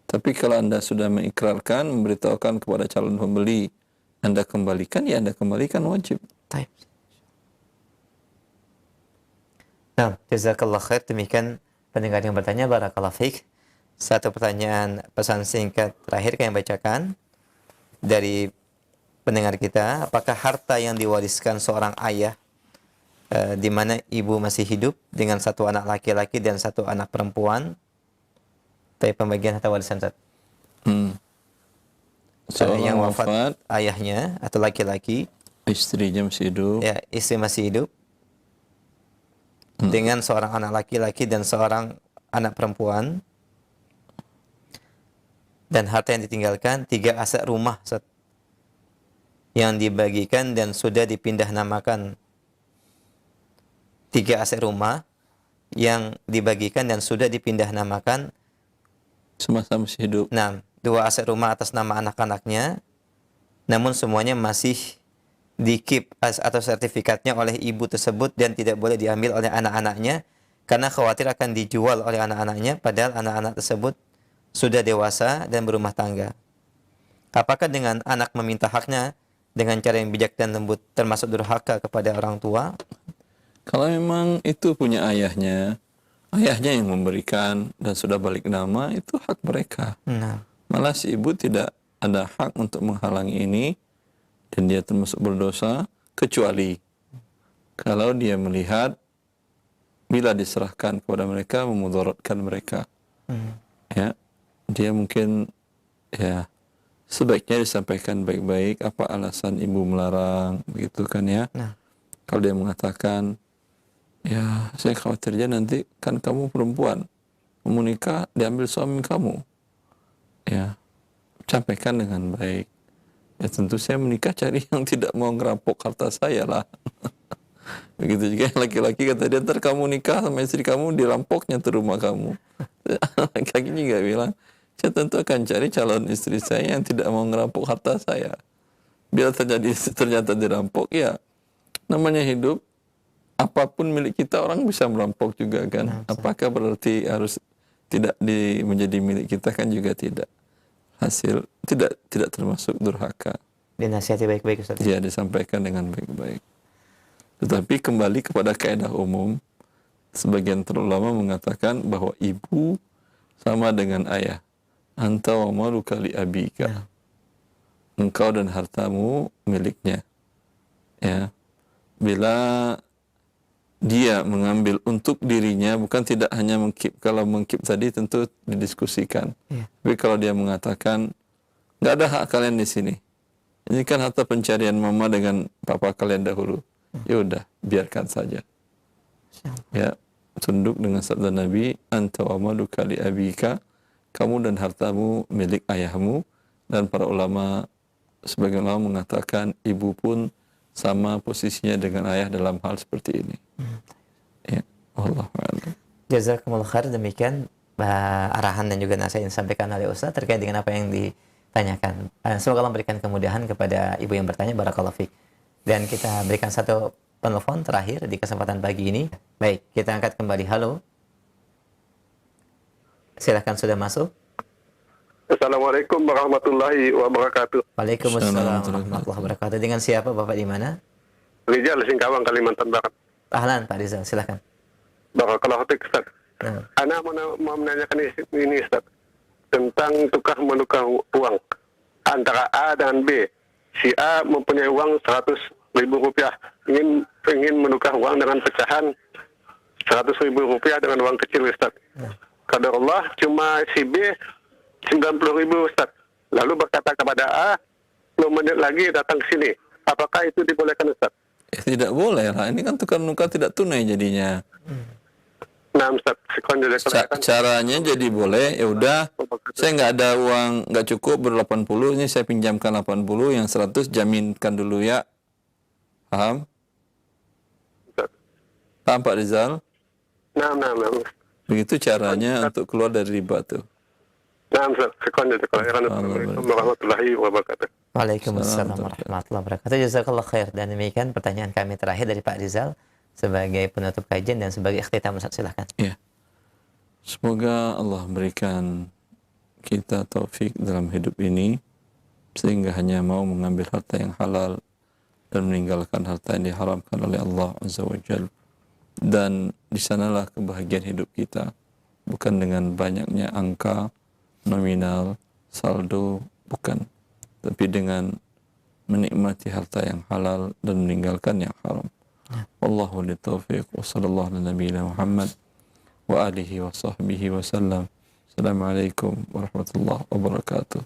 Tapi kalau Anda sudah mengikrarkan, memberitahukan kepada calon pembeli, Anda kembalikan, ya Anda kembalikan wajib. Baik. Nah, jazakallah khair. Demikian pendengar yang bertanya, barakallahu fiik. Satu pertanyaan pesan singkat terakhir kami bacakan dari pendengar kita. Apakah harta yang diwariskan seorang ayah di mana ibu masih hidup dengan satu anak laki-laki dan satu anak perempuan, tapi pembagian harta warisan, Ustaz? Seorang Yang wafat ayahnya atau laki-laki, istrinya masih hidup, ya istri masih hidup, dengan seorang anak laki-laki dan seorang anak perempuan, dan harta yang ditinggalkan 3 aset rumah, Ustaz, yang dibagikan dan sudah dipindah namakan. 3 aset rumah yang dibagikan dan sudah dipindah namakan. semasa masih hidup. Nah, 2 aset rumah atas nama anak-anaknya, namun semuanya masih di-keep atau sertifikatnya oleh ibu tersebut dan tidak boleh diambil oleh anak-anaknya karena khawatir akan dijual oleh anak-anaknya, padahal anak-anak tersebut sudah dewasa dan berumah tangga. Apakah dengan anak meminta haknya dengan cara yang bijak dan lembut termasuk durhaka kepada orang tua? Kalau memang itu punya ayahnya yang memberikan dan sudah balik nama, itu hak mereka. Nah, Malah si ibu tidak ada hak untuk menghalangi ini, dan dia termasuk berdosa, kecuali kalau dia melihat bila diserahkan kepada mereka memudaratkan mereka. Ya, dia mungkin ya sebaiknya disampaikan baik-baik apa alasan ibu melarang, begitu kan ya. Nah. Kalau dia mengatakan, ya saya khawatirnya nanti kan kamu perempuan, kamu nikah diambil suami kamu, ya sampaikan dengan baik. Ya tentu saya menikah cari yang tidak mau ngerampok harta saya lah. Begitu juga yang laki-laki, kata dia, ntar kamu nikah sama istri kamu dirampoknya tuh rumah kamu. Laki-laki juga bilang, saya tentu akan cari calon istri saya yang tidak mau ngerampok harta saya. Bila ternyata dirampok, ya namanya hidup, apapun milik kita orang bisa merampok juga kan. Apakah berarti harus tidak menjadi milik kita? Kan juga tidak. Hasil tidak termasuk durhaka. dinasihati baik-baik, Ustaz. Ya, disampaikan dengan baik-baik. Tetapi kembali kepada kaidah umum, sebagian ulama mengatakan bahwa ibu sama dengan ayah. Anta wa maluka li abika. Engkau dan hartamu miliknya. Ya. Bila dia mengambil untuk dirinya, bukan tidak hanya mengkip. Kalau mengkip tadi tentu didiskusikan. Tapi kalau dia mengatakan, nggak ada hak kalian di sini. Ini kan harta pencarian mama dengan papa kalian dahulu. Ya udah, biarkan saja. Ya, tunduk dengan sabda Nabi, anta wa maluka li abika, kamu dan hartamu milik ayahmu. Dan para ulama, sebagian ulama mengatakan ibu pun sama posisinya dengan ayah dalam hal seperti ini. Ya, Allah a'lam. Jazakumullah khair. Demikian arahan dan juga nasihat yang disampaikan oleh Ustaz terkait dengan apa yang ditanyakan. Semoga Allah memberikan kemudahan kepada ibu yang bertanya. Barakallahu fiik. Dan kita berikan satu penelpon terakhir di kesempatan pagi ini. Baik, kita angkat kembali. Halo. Silahkan, sudah masuk. Assalamualaikum warahmatullahi wabarakatuh. Waalaikumsalam warahmatullahi wabarakatuh. Dengan siapa Bapak, di mana? Rizal Singkawang, Kalimantan Barat. Ahlan Pak Rizal, silahkan. Barakallahu fiik, Ustaz. Nah. Ana mau menanyakan ini, Ustaz, tentang tukar menukar uang antara A dan B. Si A mempunyai uang 100.000 rupiah, ingin menukar uang dengan pecahan 100.000 rupiah dengan uang kecil, Ustaz. Qadarullah cuma si B 90.000, Ustaz. Lalu berkata kepada A, 10 menit lagi datang ke sini. Apakah itu dibolehkan, Ustaz? Tidak boleh lah. Ini kan tukar-nukar tidak tunai jadinya. Nah, Ustaz, Caranya jadi boleh. Ya udah, saya nggak ada uang, nggak cukup ber-80. Ini saya pinjamkan 80, yang 100 jaminkan dulu ya. Paham? Ustaz. Paham Pak Rizal? Nah. Begitu caranya untuk keluar dari riba tuh. Nah, Ustaz, Assalamualaikum warahmatullahi wabarakatuh. Waalaikumsalam warahmatullahi wabarakatuh. Jazakallah khair. Dan demikian pertanyaan kami terakhir dari Pak Rizal sebagai penutup kajian dan sebagai ikhtitam. Ustaz, silakan. Ya. Semoga Allah berikan kita taufik dalam hidup ini sehingga hanya mau mengambil harta yang halal dan meninggalkan harta yang diharamkan oleh Allah Azza wa Jalla. Dan di sanalah kebahagiaan hidup kita, bukan dengan banyaknya angka, nominal, saldo, bukan, tapi dengan menikmati harta yang halal dan meninggalkan yang haram. Wallahu li taufiq wa sallallahu ala nabiyina Muhammad wa alihi wa sahbihi wa sallam. Assalamualaikum warahmatullahi wabarakatuh.